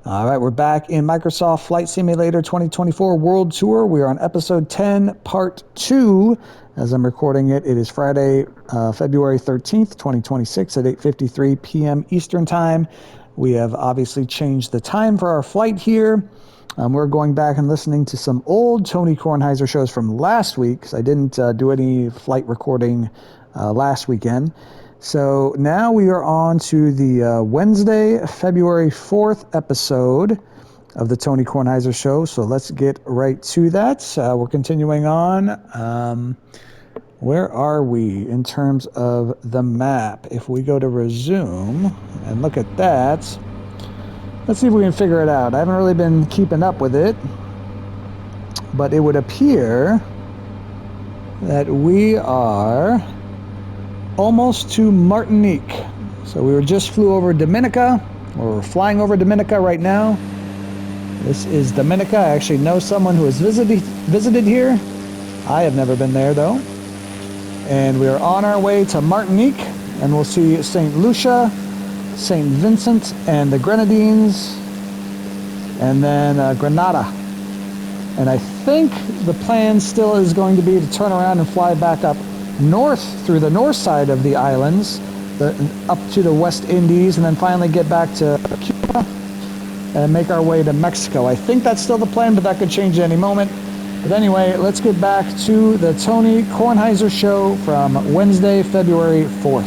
All right, we're back in Microsoft Flight Simulator 2024 World Tour. We are on episode 10, part 2. As I'm recording it, it is Friday, February 13th, 2026 at 8:53 p.m. Eastern Time. We have obviously changed the time for our flight here. We're going back and listening to some old Tony Kornheiser shows from last week, because I didn't do any flight recording last weekend. So now we are on to the Wednesday, February 4th episode of the Tony Kornheiser Show. So let's get right to that. We're continuing on. Where are we in terms of the map? If we go to resume and look at that, let's see if we can figure it out. I haven't really been keeping up with it, but it would appear that we are almost to Martinique. So we just flew over Dominica, or we're flying over Dominica right now. This is Dominica. I actually know someone who has visited here. I have never been there though. And we are on our way to Martinique, and we'll see St. Lucia, St. Vincent and the Grenadines, and then Grenada. And I think the plan still is going to be to turn around and fly back up north through the north side of the islands, up to the West Indies, and then finally get back to Cuba and make our way to Mexico. I think that's still the plan, but that could change at any moment. But anyway, let's get back to the Tony Kornheiser Show from Wednesday, February 4th.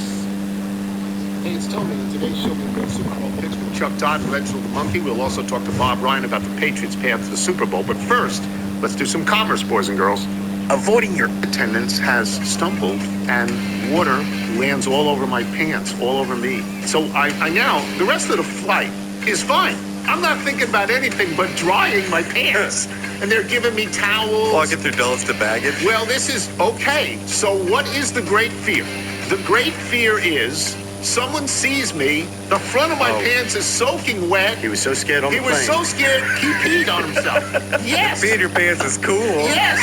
Hey, it's Tony. In today's show, we'll go Super Bowl picks with Chuck Todd and Reginald the Monkey. We'll also talk to Bob Ryan about the Patriots' path to the Super Bowl. But first, let's do some commerce, boys and girls. Avoiding your attendants has stumbled, and water lands all over my pants, all over me. So I now, the rest of the flight is fine. I'm not thinking about anything but drying my pants. And they're giving me towels. Walking through Dulles to baggage. Well, this is okay. So what is the great fear? The great fear is someone sees me, the front of my pants is soaking wet. He was so scared on the plane. He was so scared he peed on himself. Yes. Peeing your pants is cool. Yes.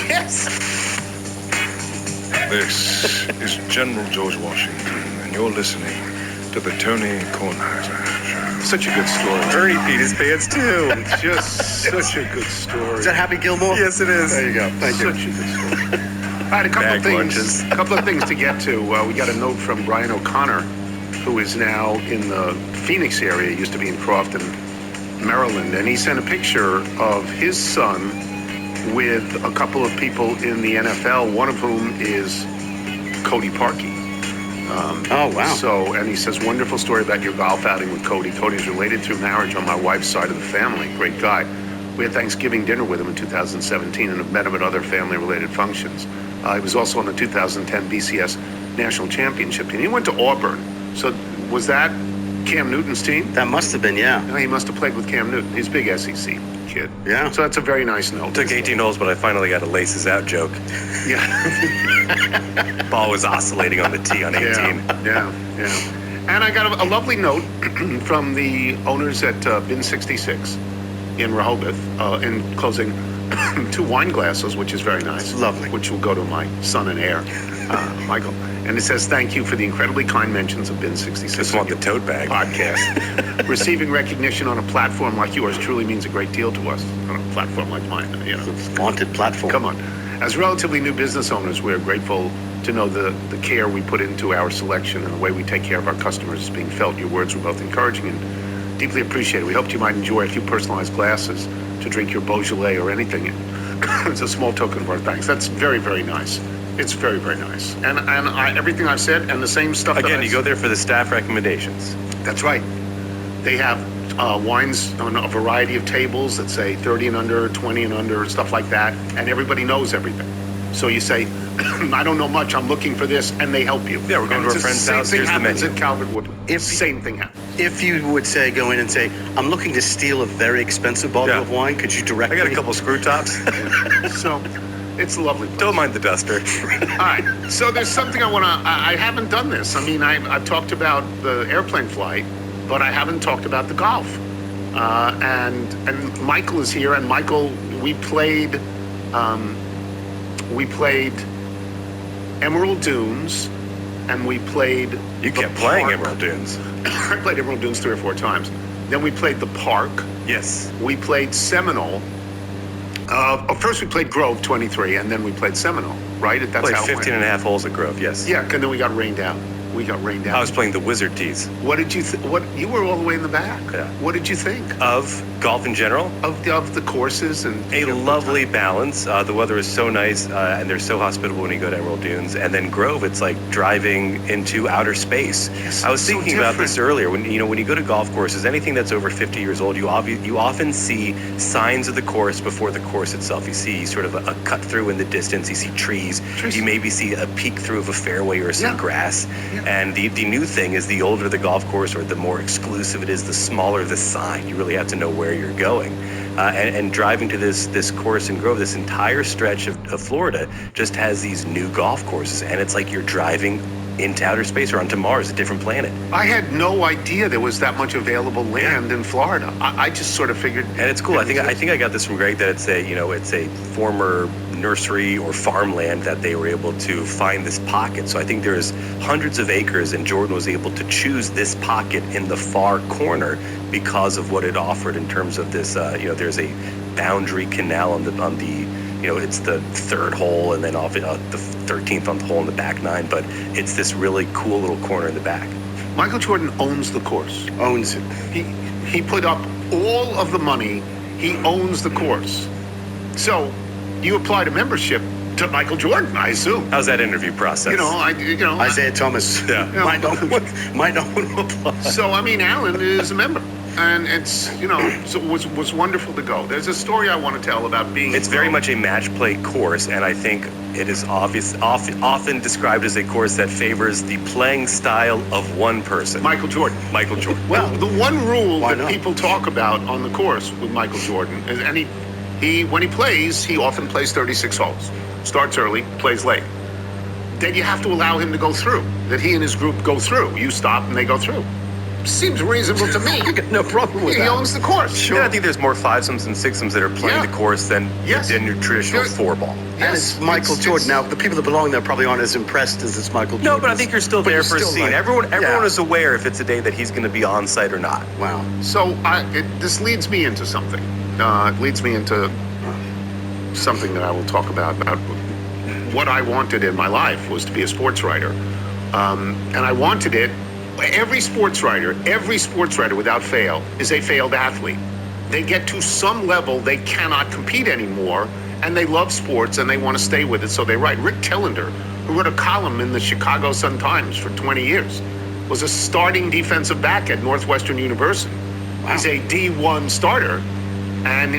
Yes. This is General George Washington, and you're listening to the Tony Kornheiser Show. Such a good story. Ernie peed his pants too. Just such a good story. Is that Happy Gilmore? Yes, it is. There you go. Thank you. Such a good story. I had a couple of things to get to. We got a note from Brian O'Connor, who is now in the Phoenix area. He used to be in Crofton, Maryland, and he sent a picture of his son with a couple of people in the NFL, one of whom is Cody Parkey. Oh, wow. So, and he says, wonderful story about your golf outing with Cody. Cody's related through marriage on my wife's side of the family. Great guy. We had Thanksgiving dinner with him in 2017 and have met him at other family-related functions. He was also on the 2010 BCS National Championship team. He went to Auburn. So was that Cam Newton's team? That must have been, yeah. No, he must have played with Cam Newton. He's a big SEC kid. Yeah. So that's a very nice note. Took 18 holes, but I finally got a laces out joke. Yeah. Ball was oscillating on the tee on 18. Yeah. And I got a lovely note from the owners at Bin 66 in Rehoboth, in closing 2 wine glasses, which is very nice. Lovely. Which will go to my son and heir, Michael. And it says, thank you for the incredibly kind mentions of Bin 66. Just want the tote bag. Podcast. Receiving recognition on a platform like yours truly means a great deal to us. On a platform like mine, you know. Vaunted platform. Come on. As relatively new business owners, we're grateful to know the care we put into our selection and the way we take care of our customers is being felt. Your words were both encouraging and deeply appreciated. We hoped you might enjoy a few personalized glasses to drink your Beaujolais or anything in. It's a small token of our thanks. That's very, very nice. It's very, very nice. And everything I've said and the same stuff. Again, you go there for the staff recommendations. That's right. They have wines on a variety of tables that say 30 and under, 20 and under, stuff like that. And everybody knows everything. So you say, I don't know much, I'm looking for this, and they help you. Yeah, we're going to a friend's house, here's the menu. Same thing happens at Calvert-Woodland. Same thing happens. If you would go in and say, I'm looking to steal a very expensive bottle of wine, could you direct me? I got a couple screw tops. So, it's lovely. Don't mind the duster. All right, so there's something I haven't done this. I mean, I've talked about the airplane flight, but I haven't talked about the golf. And Michael is here, and Michael, we played Emerald Dunes, and we played... You kept playing Emerald Dunes. I played Emerald Dunes 3 or 4 times. Then we played the Park. Yes. We played Seminole. First we played Grove 23, and then we played Seminole, right? That's Played how it 15 went. and a half holes at Grove, yes. Yeah, and then we got rained out. I was playing the Wizard tees. What did you what you were all the way in the back. Yeah. What did you think? Of golf in general? Of the courses and A lovely balance. The weather is so nice, and they're so hospitable when you go to Emerald Dunes. And then Grove, it's like driving into outer space. Yes, I was so thinking about this different. earlier. When you go to golf courses, anything that's over 50 years old, you often see signs of the course before the course itself. You see sort of a cut through in the distance. You see trees. You maybe see a peek through of a fairway or some grass. Yeah. And the new thing is, the older the golf course or the more exclusive it is, the smaller the sign. You really have to know where you're going. And driving to this course in Grove, this entire stretch of Florida just has these new golf courses, and it's like you're driving into outer space or onto Mars, a different planet. I had no idea there was that much available land in Florida. I just sort of figured. And it's cool. I think I got this from Greg, that it's a former nursery or farmland that they were able to find this pocket. So I think there's hundreds of acres, and Jordan was able to choose this pocket in the far corner because of what it offered in terms of this. There's a boundary canal on the. It's the third hole, and then off the 13th on the hole in the back nine. But it's this really cool little corner in the back. Michael Jordan owns the course. Owns it. He put up all of the money. He owns the course. So you applied a membership to Michael Jordan, I assume. How's that interview process? Isaiah Thomas. Yeah. Might not want to apply. So Alan is a member. And it's, so it was wonderful to go. There's a story I want to tell about being. It's very much a match play course, and I think it is often described as a course that favors the playing style of one person. Michael Jordan. Well, the one rule that people talk about on the course with Michael Jordan is, and he when he plays, he often plays 36 holes. Starts early, plays late. Then you have to allow him to go through. That he and his group go through. You stop and they go through. Seems reasonable to me. I got no problem with that. He owns the course. Sure. Yeah, I think there's more fivesomes and sixsomes that are playing the course than your traditional four ball. And it's Michael Jordan. Now, the people that belong there probably aren't as impressed as it's Michael Jordan. No, but I think you're still there for a scene. like- Everyone is aware if it's a day that he's going to be on site or not. Wow. So this leads me into something. It leads me into something that I will talk about what I wanted in my life was to be a sports writer. And I wanted it. Every sports writer without fail is a failed athlete. They get to some level they cannot compete anymore, and they love sports and they want to stay with it, so they write. Rick Tillender, who wrote a column in the Chicago Sun-Times for 20 years, was a starting defensive back at Northwestern University. Wow. He's a D1 starter, and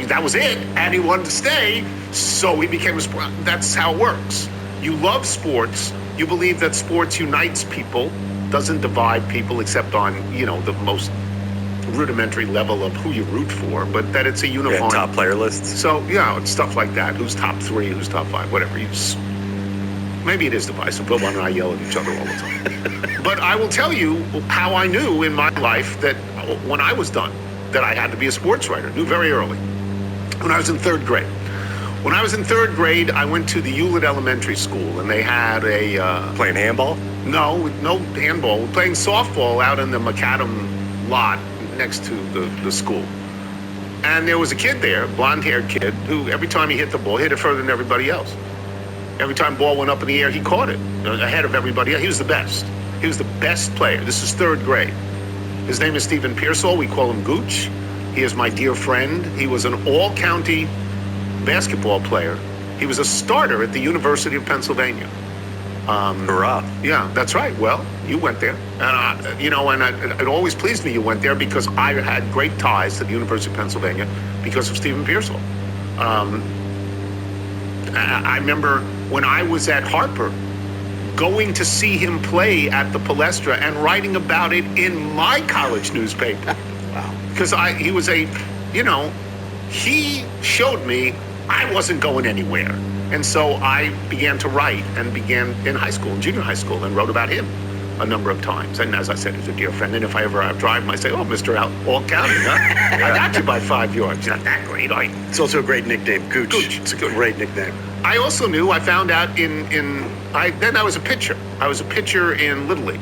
that was it, and he wanted to stay, so he became a sport. That's how it works. You love sports. You believe that sports unites people, doesn't divide people except on, the most rudimentary level of who you root for, but that it's a uniform. Top player lists. So, it's stuff like that. Who's top 3, who's top 5, whatever. Maybe it is divisive. Bill and I yell at each other all the time. But I will tell you how I knew in my life that when I was done, that I had to be a sports writer. Knew very early. When I was in 3rd grade. When I was in 3rd grade, I went to the Hewlett Elementary School, and they had a... Playing handball? No handball. We're playing softball out in the macadam lot next to the school. And there was a kid there, blonde-haired kid, who every time he hit the ball, hit it further than everybody else. Every time the ball went up in the air, he caught it ahead of everybody else. He was the best. He was the best player. This is 3rd grade. His name is Stephen Pearsall. We call him Gooch. He is my dear friend. He was an all-county basketball player. He was a starter at the University of Pennsylvania. Hurrah. Yeah, that's right. Well, you went there. And, it always pleased me you went there because I had great ties to the University of Pennsylvania because of Stephen Pearsall. I remember when I was at Harper, going to see him play at the Palestra and writing about it in my college newspaper. Wow. Because he showed me I wasn't going anywhere. And so I began to write and began in high school, in junior high school, and wrote about him a number of times. And as I said, he's a dear friend. And if I ever drive him, I say, Mr. All County, huh? I got you by 5 yards. Not that great, are you? It's also a great nickname, Gooch. It's a great nickname. I also knew, I found out then I was a pitcher. I was a pitcher in Little League.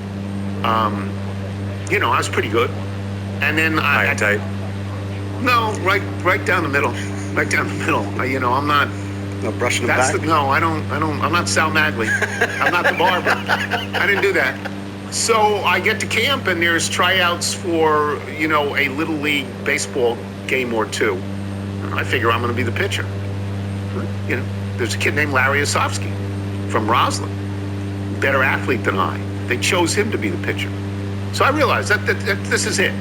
I was pretty good. And then High and tight. No, right down the middle. Right down the middle. I'm not. No brushing them back? I don't. I'm not Sal Magley. I'm not the barber. I didn't do that. So I get to camp and there's tryouts for, a Little League baseball game or two. And I figure I'm going to be the pitcher. There's a kid named Larry Osofsky from Roslyn. Better athlete than I. They chose him to be the pitcher. So I realized that this is it.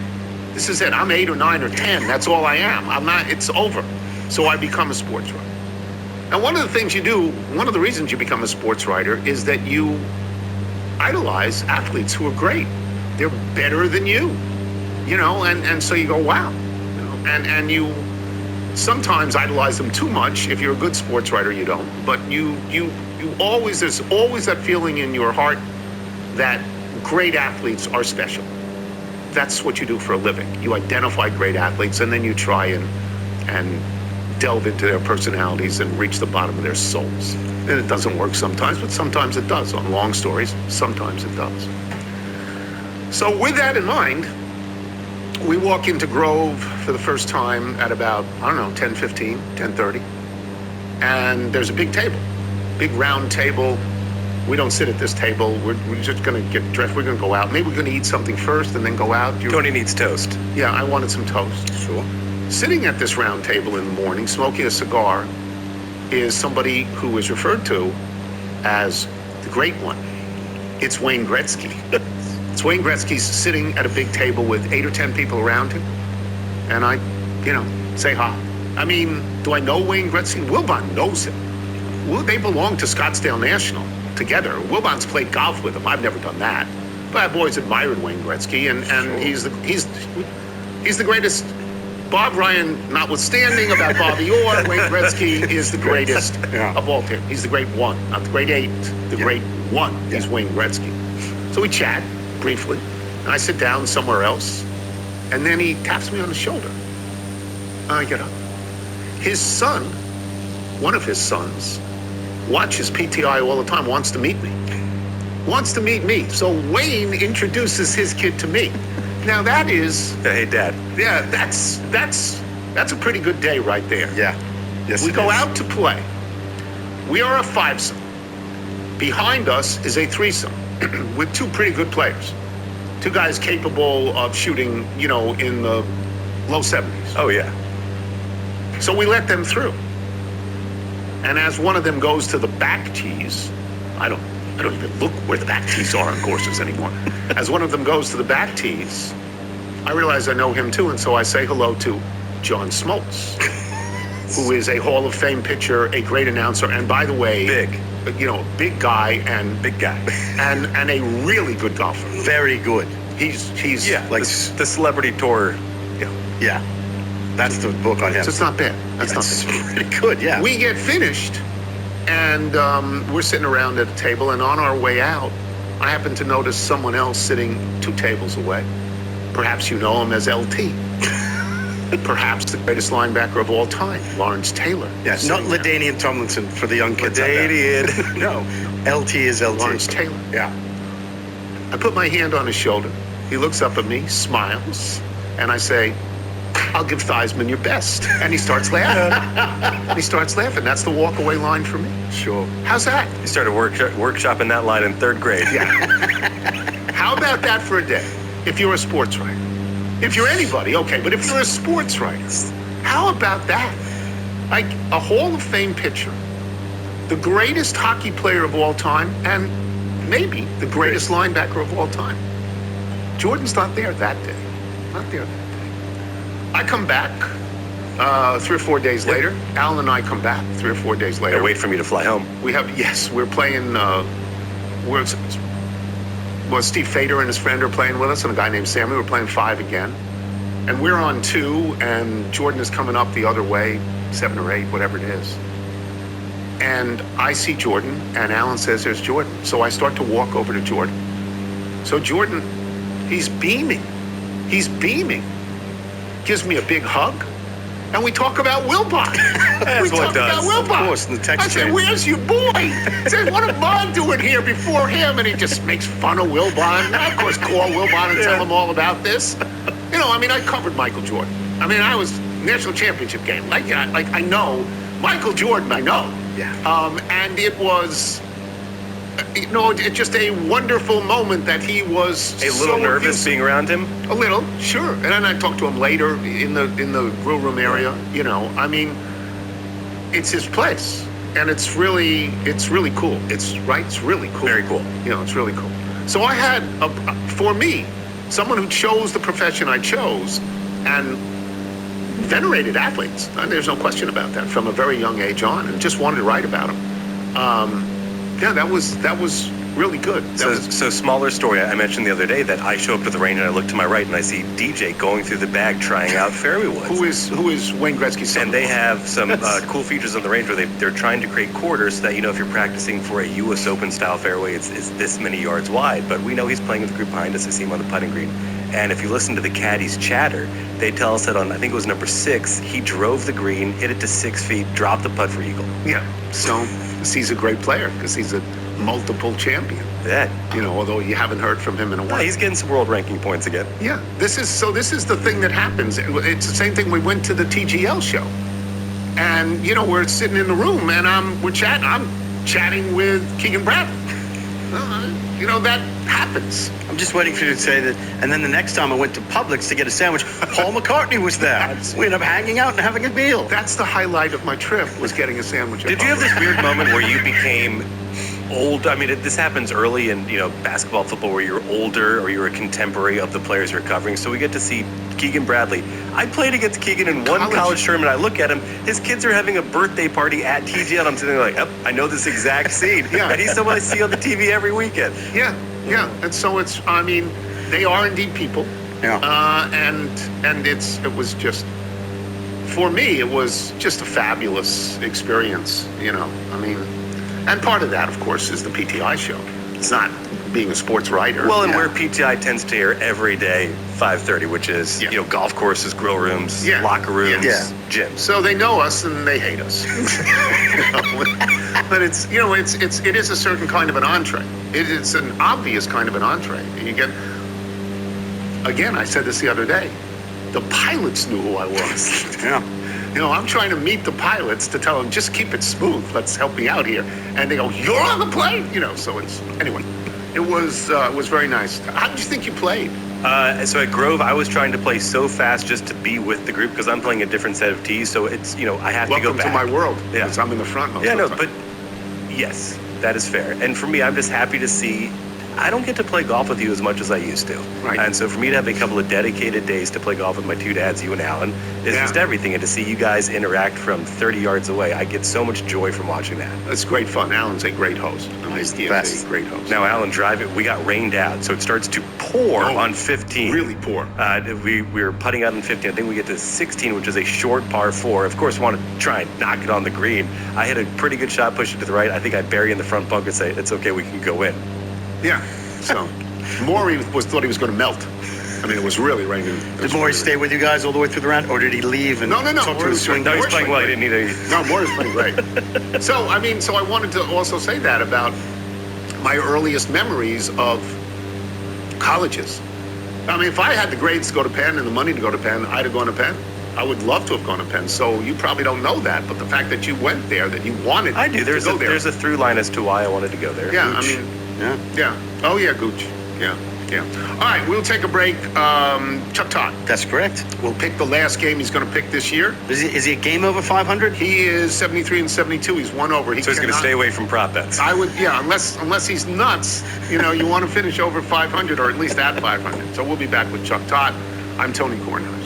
This is it. I'm 8 or 9 or 10. That's all I am. I'm not. It's over. So I become a sports writer. And one of the things you do, one of the reasons you become a sports writer is that you idolize athletes who are great. They're better than you, and so you go, wow. And you sometimes idolize them too much. If you're a good sports writer, you don't. But you always, there's always that feeling in your heart that great athletes are special. That's what you do for a living. You identify great athletes and then you try and delve into their personalities and reach the bottom of their souls. And it doesn't work sometimes, but sometimes it does. On long stories, sometimes it does. So with that in mind, we walk into Grove for the first time at about, 10:15, 10:30. And there's a big table, big round table. We don't sit at this table. We're just going to get dressed. We're going to go out. Maybe we're going to eat something first and then go out. Tony needs toast. Yeah, I wanted some toast. Sure. Sitting at this round table in the morning, smoking a cigar, is somebody who is referred to as the Great One. It's Wayne Gretzky. It's Wayne Gretzky's sitting at a big table with 8 or 10 people around him. And I, say hi. I mean, do I know Wayne Gretzky? Wilbon knows him. Well, they belong to Scottsdale National together. Wilbon's played golf with him. I've never done that. But I've always admired Wayne Gretzky, and sure. he's the greatest. Bob Ryan, notwithstanding about Bobby Orr, Wayne Gretzky is the greatest of all time. He's the great one, not the great 8, the great one is Wayne Gretzky. So we chat briefly, and I sit down somewhere else, and then he taps me on the shoulder. I get up. His son, one of his sons, watches PTI all the time, wants to meet me. So Wayne introduces his kid to me. Now that is... Hey, Dad. Yeah, that's a pretty good day right there. Yeah. Yes, we go out to play. We are a 5-some. Behind us is a 3-some with 2 pretty good players. 2 guys capable of shooting, in the low 70s. Oh, yeah. So we let them through. And as one of them goes to the back tees, I don't even look where the back tees are on courses anymore. As one of them goes to the back tees, I realize I know him too, and so I say hello to John Smoltz, who is a Hall of Fame pitcher, a great announcer, and by the way, big guy and a really good golfer. Very good. He's like the celebrity tour. Yeah. That's the book on him. So it's not bad. That's pretty good, yeah. We get finished, and we're sitting around at a table, and on our way out, I happen to notice someone else sitting 2 tables away. Perhaps you know him as LT. Perhaps the greatest linebacker of all time, Lawrence Taylor. Yes, not LaDainian Tomlinson for the young kids. LaDainian. No, LT is LT. Lawrence Taylor. Yeah. I put my hand on his shoulder. He looks up at me, smiles, and I say, "I'll give Theismann your best." And he starts laughing. That's the walk-away line for me. Sure. How's that? You started workshopping that line in 3rd grade. Yeah. How about that for a day? If you're a sports writer. If you're anybody, okay. But if you're a sports writer, how about that? Like a Hall of Fame pitcher, the greatest hockey player of all time, and maybe the greatest linebacker of all time. Jordan's not there that day. Not there that day. I come back 3 or 4 days later. Alan and I come back 3 or 4 days later. They're waiting for me to fly home. We're playing, Steve Fader and his friend are playing with us, and a guy named Sammy. We're playing 5 again. And we're on 2, and Jordan is coming up the other way, 7 or 8, whatever it is. And I see Jordan, and Alan says, "There's Jordan." So I start to walk over to Jordan. So Jordan, he's beaming. Gives me a big hug, and we talk about Wilbon. That's what it does. Of course, in the text I said, chain. "Where's your boy?" I said, "What am I doing here before him?" And he just makes fun of Wilbon. I, of course, call Wilbon and tell him all about this. You know, I mean, I covered Michael Jordan. I mean, I was national championship game. Like I know Michael Jordan. I know. Yeah. And it was, you know, it's just a wonderful moment that he was A little nervous being around him. A little, sure. And then I talked to him later in the grill room area. You know, I mean, it's his place, and it's really cool. It's really cool. Very cool. You know, it's really cool. So I had, for me, someone who chose the profession I chose, and venerated athletes. And there's no question about that from a very young age on, and just wanted to write about them. Yeah, that was really good. So smaller story. I mentioned the other day that I show up to the range and I look to my right and I see DJ going through the bag trying out fairway woods. Who is Wayne Gretzky's son? And they have some cool features on the range where they're trying to create quarters so that, you know, if you're practicing for a U.S. Open style fairway, it's this many yards wide. But we know he's playing with the group behind us. I see him on the putting green. And if you listen to the caddies chatter, they tell us that on, I think it was number 6, he drove the green, hit it to 6 feet, dropped the putt for eagle. Yeah. So he's a great player because he's a multiple champion. Yeah. You know, although you haven't heard from him in a while. He's getting some world ranking points again. Yeah. This is the thing that happens. It's the same thing. We went to the TGL show, and you know, we're sitting in the room, and I'm chatting with Keegan Bradley. You know, that happens. I'm just waiting for you to say that. And then the next time I went to Publix to get a sandwich, Paul McCartney was there. We ended up hanging out and having a meal. That's the highlight of my trip, was getting a sandwich. Did you have this weird moment where you became old? I mean, this happens early in, you know, basketball, football, where you're older or you're a contemporary of the players you're covering. So we get to see Keegan Bradley. I played against Keegan in one college tournament. I look at him. His kids are having a birthday party at TGL. And I'm sitting there like, oh, I know this exact scene. Yeah. And he's someone I see on the TV every weekend. Yeah, yeah. And so I mean, they are indeed people. Yeah. And it was just, for me, it was just a fabulous experience, you know. I mean, and part of that, of course, is the PTI show. It's not being a sports writer. Well, and where PTI tends to air every day, 5:30, which is, you know, golf courses, grill rooms, locker rooms, gyms. So they know us and they hate us. But it's, you know, it is a certain kind of an entree. It's an obvious kind of an entree. You get, again, I said this the other day, the pilots knew who I was. Yeah. You know, I'm trying to meet the pilots to tell them, just keep it smooth. Let's help me out here. And they go, you're on the plane? You know, so anyway, it was very nice. How did you think you played? So at Grove, I was trying to play so fast just to be with the group because I'm playing a different set of tees. So it's, you know, I have to go back. Welcome to my world. Yeah. Because I'm in the front most Yeah, of no, the time. but yes, that is fair. And for me, I'm just happy to see, I don't get to play golf with you as much as I used to. Right. And so for me to have a couple of dedicated days to play golf with my two dads, you and Alan, is just everything. And to see you guys interact from 30 yards away, I get so much joy from watching that. It's great fun. Alan's a great host. He's the He best. is a great host. Now, Alan, drive it. We got rained out, so it starts to pour on 15. Really poor. We were putting out on 15. I think we get to 16, which is a short par 4. Of course, want to try and knock it on the green. I hit a pretty good shot, push it to the right. I think I bury in the front bunker and say, it's okay, we can go in. Yeah. So Maury thought he was going to melt. I mean, it was really raining. Did Maury stay with you guys all the way through the round, or did he leave and No. talk to the swing? No, he's playing well. He didn't need any. No, Maury's playing great. So I wanted to also say that about my earliest memories of colleges. I mean, if I had the grades to go to Penn and the money to go to Penn, I'd have gone to Penn. I would love to have gone to Penn. So you probably don't know that, but the fact that you went there, that you wanted I do. to There's go there. there's a through line as to why I wanted to go there. Yeah, Gooch. I mean, yeah. Oh, yeah, Gooch. Yeah. All right, we'll take a break. Chuck Todd. That's correct. We'll pick the last game he's going to pick this year. Is he a game over 500? He is 73 and 72. He's one over. So he's going to stay away from prop bets. I would, yeah, unless he's nuts. You know, you want to finish over 500 or at least at 500. So we'll be back with Chuck Todd. I'm Tony Kornheiser.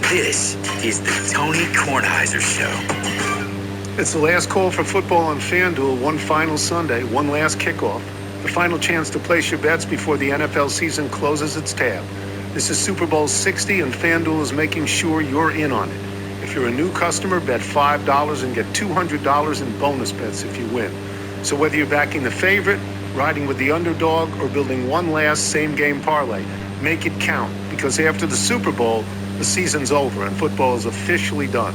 This is the Tony Kornheiser Show. It's the last call for football on FanDuel. One final Sunday, one last kickoff. The final chance to place your bets before the NFL season closes its tab. This is Super Bowl 60, and FanDuel is making sure you're in on it. If you're a new customer, bet $5 and get $200 in bonus bets if you win. So whether you're backing the favorite, riding with the underdog, or building one last same-game parlay, make it count, because after the Super Bowl, the season's over and football is officially done.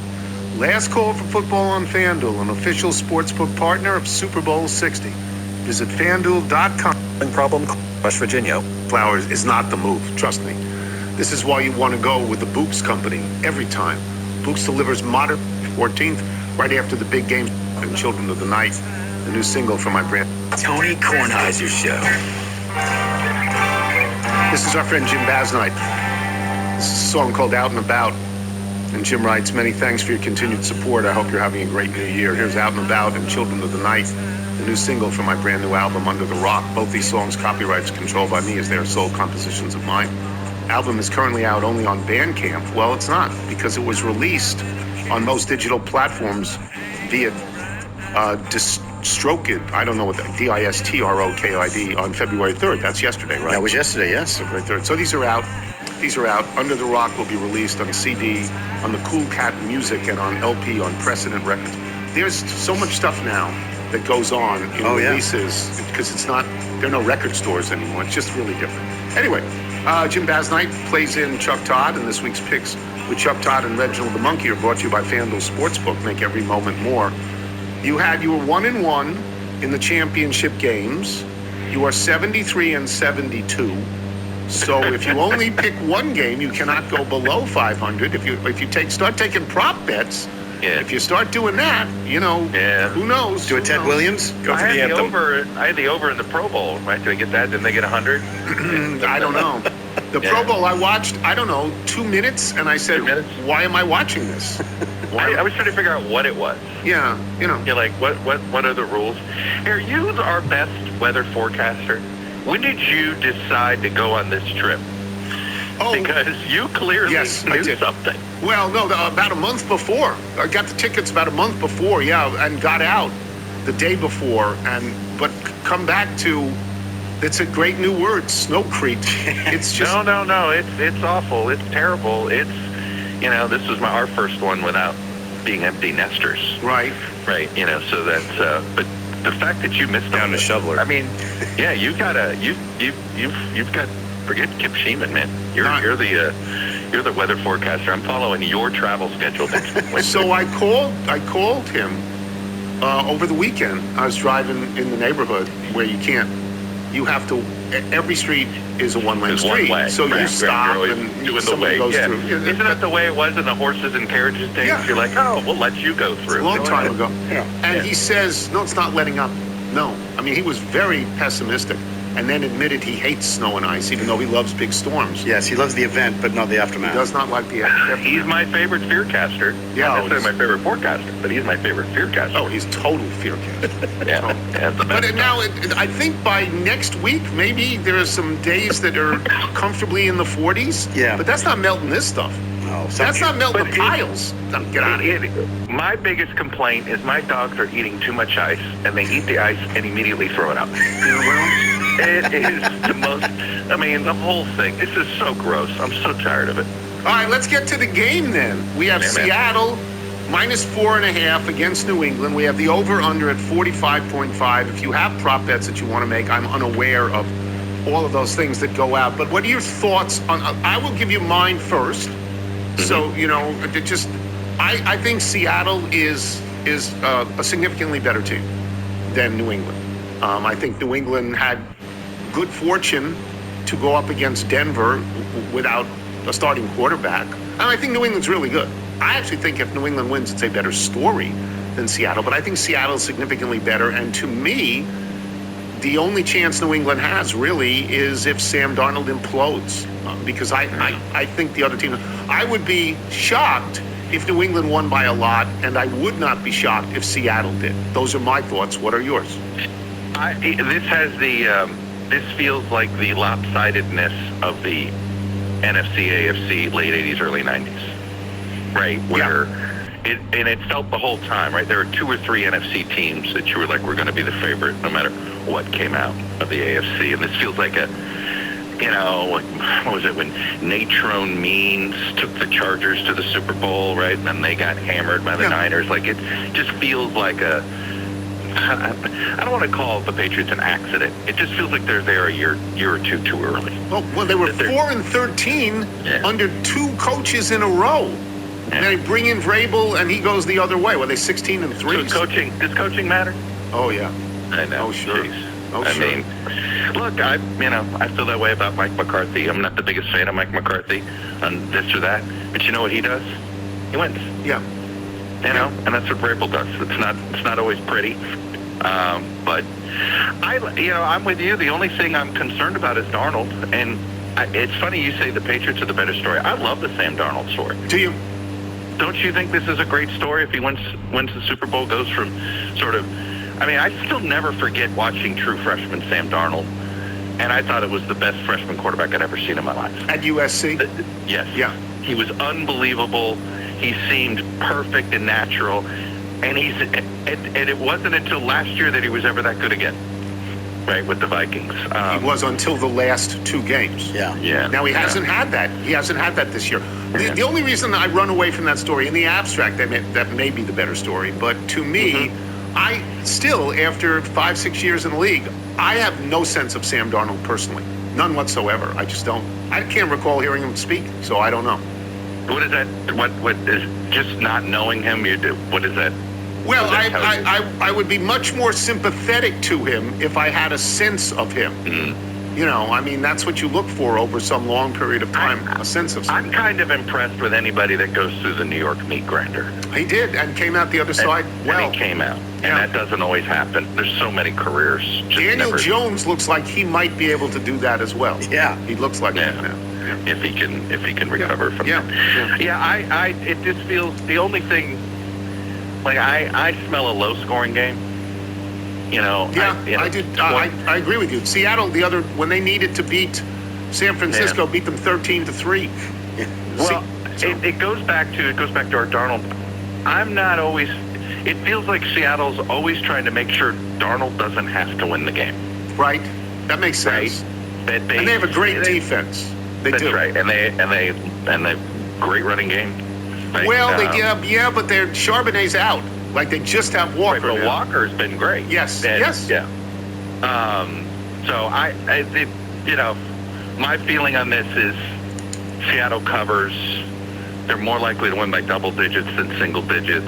Last call for football on FanDuel, an official sportsbook partner of Super Bowl 60. Visit FanDuel.com. Problem, West Virginia. Flowers is not the move, trust me. This is why you want to go with the Books Company every time. Books delivers modern 14th right after the big game and Children of the Night, the new single from my brand. Tony Kornheiser Show. This is our friend Jim Basnight. This is a song called Out and About. And Jim writes, many thanks for your continued support. I hope you're having a great new year. Here's Out and About and Children of the Night, the new single from my brand new album, Under the Rock. Both these songs, copyrights controlled by me as they are sole compositions of mine. Album is currently out only on Bandcamp. Well, it's not, because it was released on most digital platforms via Distrokid, I don't know what that, Distrokid, on February 3rd. That's yesterday, right? That was yesterday, yes. February 3rd. So these are out. Under the Rock will be released on CD, on the Cool Cat Music, and on LP on Precedent Records. There's so much stuff now that goes on in releases, because there are no record stores anymore. It's just really different. Anyway, Jim Basnight plays in Chuck Todd, and this week's picks with Chuck Todd and Reginald the Monkey are brought to you by FanDuel Sportsbook. Make every moment more. You were 1-1 in the championship games. You are 73-72. So if you only pick one game, you cannot go below 500. If you start taking prop bets, if you start doing that, who knows? Do a Ted Williams? Go for the anthem. I had the over in the Pro Bowl. Right? Did I get that? Didn't they get 100? I don't know. The Pro Bowl I watched, 2 minutes, and I said, why am I watching this? I was trying to figure out what it was. Yeah, You're like, what are the rules? Are you our best weather forecaster? When did you decide to go on this trip? Oh, because you clearly knew something. Well, no, about a month before. I got the tickets about a month before, and got out the day before, but come back to, it's a great new word, snowcrete. It's just... No, it's awful. It's terrible. This was our first one without being empty nesters. Right. So that's, but the fact that you missed down the shoveler. I mean, you've got, forget Kip Sheeman, man. You're the weather forecaster. I'm following your travel schedule next week. So I called him over the weekend. I was driving in the neighborhood where you have to, every street is a one-lane street. One way. So you stop and somebody goes through. Isn't that the way it was in the horses and carriages days? Yeah. You're like, we'll let you go through. It's a long time ago. Yeah. And he says, no, it's not letting up. No. I mean, he was very pessimistic, and then admitted he hates snow and ice, even though he loves big storms. Yes, he loves the event, but not the aftermath. He does not like the aftermath. He's my favorite fearcaster. Yeah, not necessarily my favorite forecaster, but he's my favorite fearcaster. Oh, he's total fearcaster. Yeah. But now, I think by next week, maybe there are some days that are comfortably in the 40s. Yeah. But that's not melting this stuff. No, that's not melting the piles. Get out of here. My biggest complaint is my dogs are eating too much ice, and they eat the ice and immediately throw it out. It is the most, the whole thing. This is so gross. I'm so tired of it. All right, let's get to the game then. We have Seattle -4.5 against New England. We have the over-under at 45.5. If you have prop bets that you want to make, I'm unaware of all of those things that go out. But what are your thoughts on, I will give you mine first. So, I think Seattle is a significantly better team than New England. I think New England had good fortune to go up against Denver without a starting quarterback. And I think New England's really good. I actually think if New England wins, it's a better story than Seattle. But I think Seattle's significantly better. And to me, the only chance New England has really is if Sam Darnold implodes. Because I think the other team, I would be shocked if New England won by a lot, and I would not be shocked if Seattle did. Those are my thoughts. What are yours? This feels like the lopsidedness of the NFC, AFC, late 80s, early 90s, right? Where it felt the whole time, right? There were 2 or 3 NFC teams that you were like, we're going to be the favorite no matter what came out of the AFC. And this feels like what was it when Natrone Means took the Chargers to the Super Bowl, right? And then they got hammered by the Niners. Like, it just feels like I don't want to call the Patriots an accident. It just feels like they're there a year or two too early. Well, they were 4-13 under 2 coaches in a row. Yeah. And they bring in Vrabel, and he goes the other way. Were they 16-3? So does coaching matter? Oh, yeah. I know. Oh, sure. Jeez. Oh, I sure. mean, Look, I feel that way about Mike McCarthy. I'm not the biggest fan of Mike McCarthy on this or that, but you know what he does? He wins. Yeah. And that's what Vrabel does. It's not always pretty, but I'm with you. The only thing I'm concerned about is Darnold, and it's funny you say the Patriots are the better story. I love the Sam Darnold story. Do you? Don't you think this is a great story if he wins the Super Bowl, goes from sort of, I still never forget watching true freshman Sam Darnold, and I thought it was the best freshman quarterback I'd ever seen in my life. At USC? Yes. Yeah. He was unbelievable. He seemed perfect and natural, and it wasn't until last year that he was ever that good again, right, with the Vikings. He was until the last 2 games. Yeah. Now he hasn't had that. He hasn't had that this year. The only reason I run away from that story, in the abstract, that may be the better story, but to me, I still, after 5-6 years in the league, I have no sense of Sam Darnold personally. None whatsoever. I just don't. I can't recall hearing him speak, so I don't know. What is that? What is just not knowing him? What is that? Well, I would be much more sympathetic to him if I had a sense of him. That's what you look for over some long period of time, a sense of something. I'm kind of impressed with anybody that goes through the New York meat grinder. He did, and came out the other side well. And he came out, and that doesn't always happen. There's so many careers. Daniel Jones looks like he might be able to do that as well. Yeah. He looks like that now. If he can recover from that. It just feels the only thing. Like I smell a low-scoring game. I did. I agree with you. Seattle, when they needed to beat San Francisco, beat them 13-3. Well, it goes back to our Darnold. I'm not always. It feels like Seattle's always trying to make sure Darnold doesn't have to win the game. Right. That makes sense. Right? And they have a great defense. That's right, and they great running game. Like, well, but their Charbonnet's out. Like they just have Walker. Right, but Walker's been great. Yes. Yeah. So my feeling on this is Seattle covers. They're more likely to win by double digits than single digits,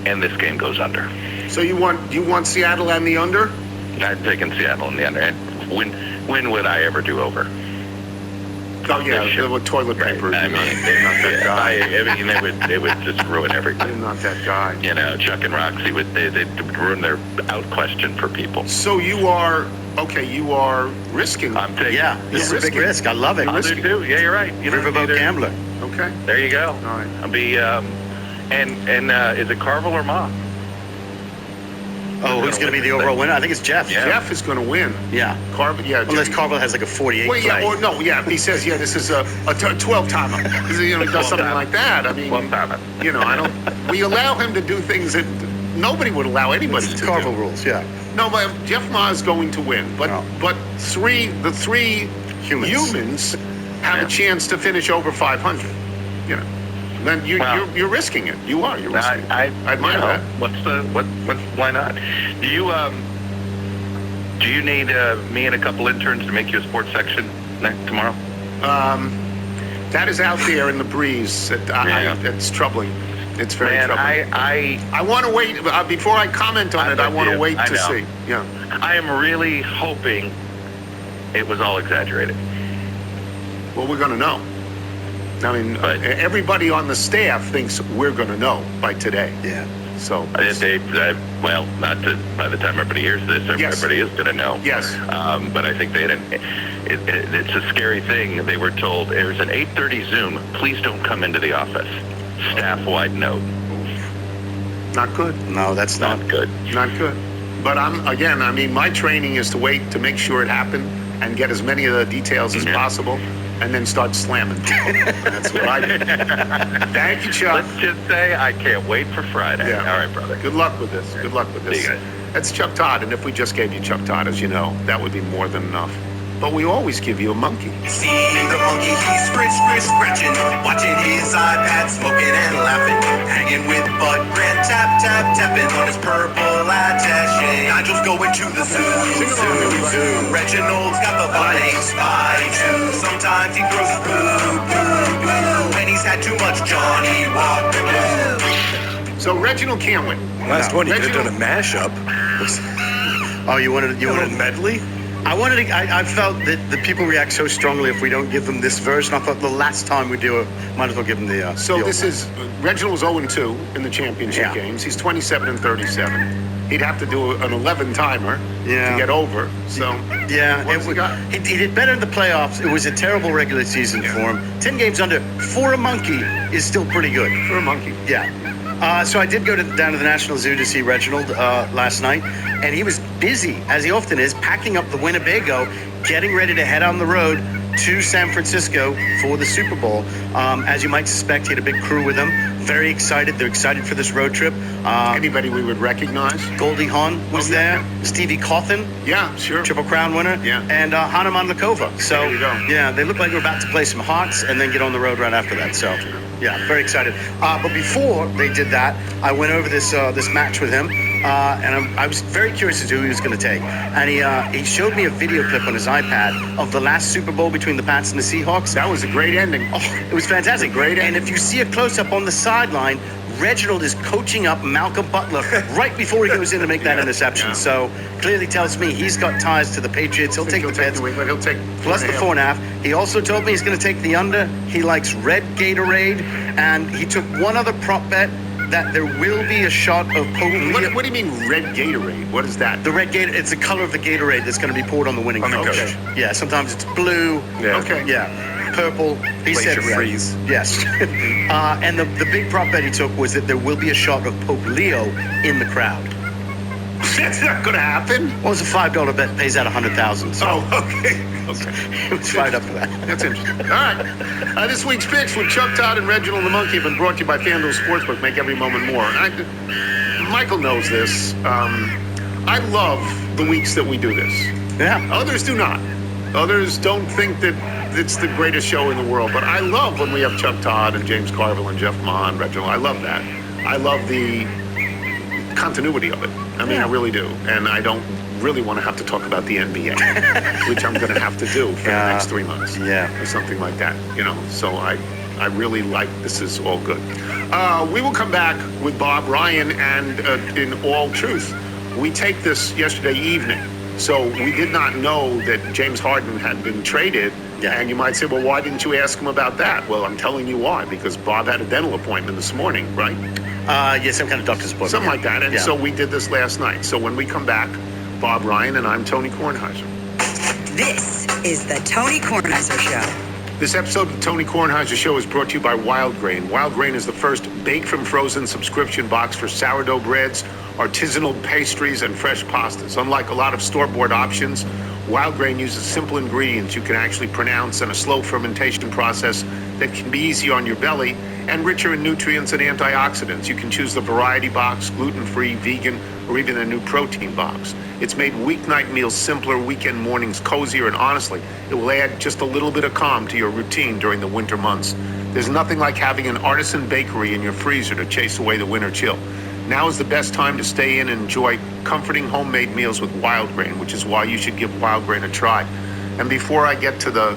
and this game goes under. So you want Seattle and the under? I'm taking Seattle and the under. And when would I ever do over? Oh yeah, with toilet paper. Right. They're not that guy. They would just ruin everything. They're not that guy. Chuck and Roxy they'd ruin their out question for people. So you are risking. I'm taking. Yeah, this is a big risk. I love it. I do too. Yeah, you're right. Riverboat gambler. Okay. There you go. All right. I'll be is it Carvel or Ma? Oh, who's going to be the overall winner? I think it's Jeff. Yeah. Jeff is going to win. Yeah. Carvel, unless Carvel has like a 48 play. If he says, this is a 12-timer. He does something like that. 12-timer. We allow him to do things that nobody would allow anybody to do. Carvel rules, yeah. No, but Jeff Ma is going to win. But the three humans have a chance to finish over 500. Then you're risking it. You are. You're risking it. I admire that. Why not? Do you need me and a couple interns to make you a sports section tomorrow? That is out there in the breeze. It's troubling. It's very troubling. I want to wait before I comment on it. I want to wait to see. Yeah. I am really hoping it was all exaggerated. Well, we're going to know. Everybody on the staff thinks we're going to know by today. Yeah. So not by the time everybody hears this, everybody is going to know. Yes. But I think it's a scary thing. They were told there's an 8:30 Zoom. Please don't come into the office. Staff-wide note. Not good. No, that's not good. Not good. But my training is to wait to make sure it happened and get as many of the details as possible. And then start slamming people. That's what I do. Thank you, Chuck. Let's just say I can't wait for Friday. Yeah. All right, brother. Good luck with this. Good luck with this. See you guys. That's Chuck Todd, and if we just gave you Chuck Todd, as you know, that would be more than enough. But we always give you a monkey. See the monkey, he's scratching, watching his iPad, smoking and laughing, hanging with Bud Grant, tapping on his purple attache. Nigel's going to the zoo. Reginald's got the funny spy too. Sometimes he throws his boo, and he's had too much Johnny Walker Blue. So Reginald can't win. Last one, you could have done a mashup. Oh, you wanted a medley? I felt that the people react so strongly if we don't give them this version. I thought the last time we do it, might as well give them the. So this is Reginald was 0-2 in the championship games. He's 27-37. He'd have to do an 11-timer to get over. So he did better in the playoffs. It was a terrible regular season for him. 10 games under for a monkey is still pretty good. For a monkey, so I did go down to the National Zoo to see Reginald last night, and he was busy, as he often is, packing up the Winnebago, getting ready to head on the road to San Francisco for the Super Bowl. As you might suspect, he had a big crew with him. Very excited. They're excited for this road trip. Anybody we would recognize? Goldie Hawn was there. Stevie Cawthon. Yeah, sure. Triple Crown winner. Yeah. And Hannah Mandlikova. So, there you go. Yeah, they look like they're about to play some hearts and then get on the road right after that. So, yeah, very excited. But before they did that, I went over this match with him. And I was very curious as to who he was going to take. And he showed me a video clip on his iPad of the last Super Bowl between the Pats and the Seahawks. That was a great ending. Oh, it was fantastic. Great ending. And if you see a close-up on the sideline, Reginald is coaching up Malcolm Butler right before he goes in to make that interception. Yeah. So clearly tells me he's got ties to the Patriots. He'll take the Pats. He'll take Plus the 4.5. He also told me he's going to take the under. He likes red Gatorade. And he took one other prop bet, that there will be a shot of Pope. What do you mean red Gatorade? What is that? The red Gatorade, it's the color of the Gatorade that's going to be poured on the winning coach. Okay. Yeah, sometimes it's blue. Yeah. Okay. Yeah, purple. He said Glacier red. freeze. Yes. And the big prop bet he took was that there will be a shot of Pope Leo in the crowd. That's not going to happen. Well, it's a $5 bet, pays out $100,000. So okay. he was fired up for that. That's interesting. All right. This week's picks with Chuck Todd and Reginald the Monkey have been brought to you by FanDuel Sportsbook. Make every moment more. Michael knows this. I love the weeks that we do this. Yeah. Others do not. Others don't think that it's the greatest show in the world. But I love when we have Chuck Todd and James Carville and Jeff Mahan, Reginald. I love that. I love the continuity of it. I mean, I really do. And I don't really want to have to talk about the NBA, which I'm going to have to do for the next 3 months. Yeah. Or something like that, So I really like this is all good. We will come back with Bob Ryan, and in all truth, we take this yesterday evening. So we did not know that James Harden had been traded. Yeah. And you might say, well, why didn't you ask him about that? Well, I'm telling you why, because Bob had a dental appointment this morning, right? Yeah, some kind of doctor's appointment. Something like that. And so we did this last night. So when we come back, Bob Ryan and I'm Tony Kornheiser. This is the Tony Kornheiser Show. This episode of the Tony Kornheiser Show is brought to you by Wild Grain. Wild Grain is the first baked-from-frozen subscription box for sourdough breads, artisanal pastries, and fresh pastas. Unlike a lot of store-bought options, Wild Grain uses simple ingredients you can actually pronounce and a slow fermentation process that can be easy on your belly and richer in nutrients and antioxidants. You can choose the variety box, gluten-free, vegan, or even a new protein box. It's made weeknight meals simpler, weekend mornings cozier, and honestly, it will add just a little bit of calm to your routine during the winter months. There's nothing like having an artisan bakery in your freezer to chase away the winter chill. Now is the best time to stay in and enjoy comforting homemade meals with Wild Grain, which is why you should give Wild Grain a try. And before I get to the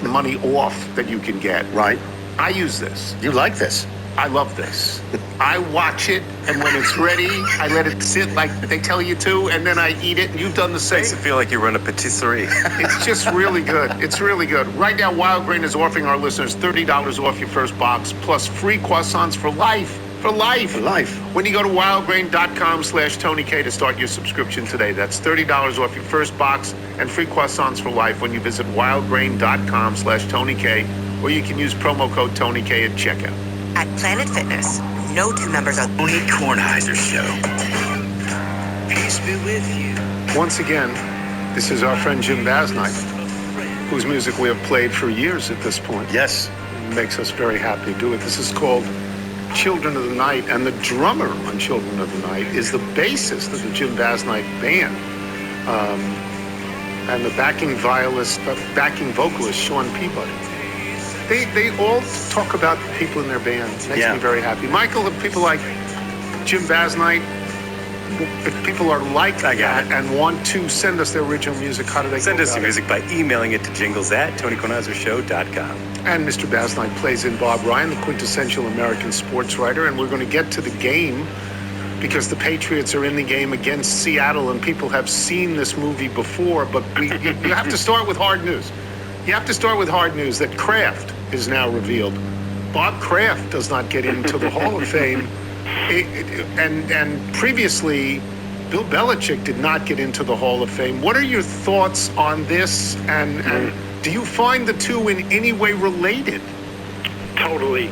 money off that you can get, Right. I use this. You like this? I love this. I watch it, and when it's ready, I let it sit like they tell you to, and then I eat it, and you've done the same. Makes it feel like you run a patisserie. It's just really good. It's really good. Right now, Wild Grain is offering our listeners $30 off your first box, plus free croissants for life. For life. For life. When you go to wildgrain.com/Tony K to start your subscription today. That's $30 off your first box and free croissants for life when you visit wildgrain.com/Tony K, or you can use promo code Tony K at checkout. At Planet Fitness, no two members are Tony Kornheiser Show. Peace be with you. Once again, this is our friend Jim Basnight, whose music we have played for years at this point. Yes. It makes us very happy to do it. This is called Children of the Night, and the drummer on Children of the Night is the bassist of the Jim Basnight band. And the backing vocalist, Sean Peabody. They all talk about the people in their band. Makes me very happy. Michael, if people like Jim Basnight, if people are like that and want to send us their original music, how do they Send go us about your it? music by emailing it to jingles@TonyKornheiserShow.com. And Mr. Basnight plays in Bob Ryan, the quintessential American sports writer, and we're going to get to the game because the Patriots are in the game against Seattle, and people have seen this movie before, but you have to start with hard news. You have to start with hard news that Kraft is now revealed. Bob Kraft does not get into the Hall of Fame. And previously, Bill Belichick did not get into the Hall of Fame. What are your thoughts on this? And do you find the two in any way related? Totally.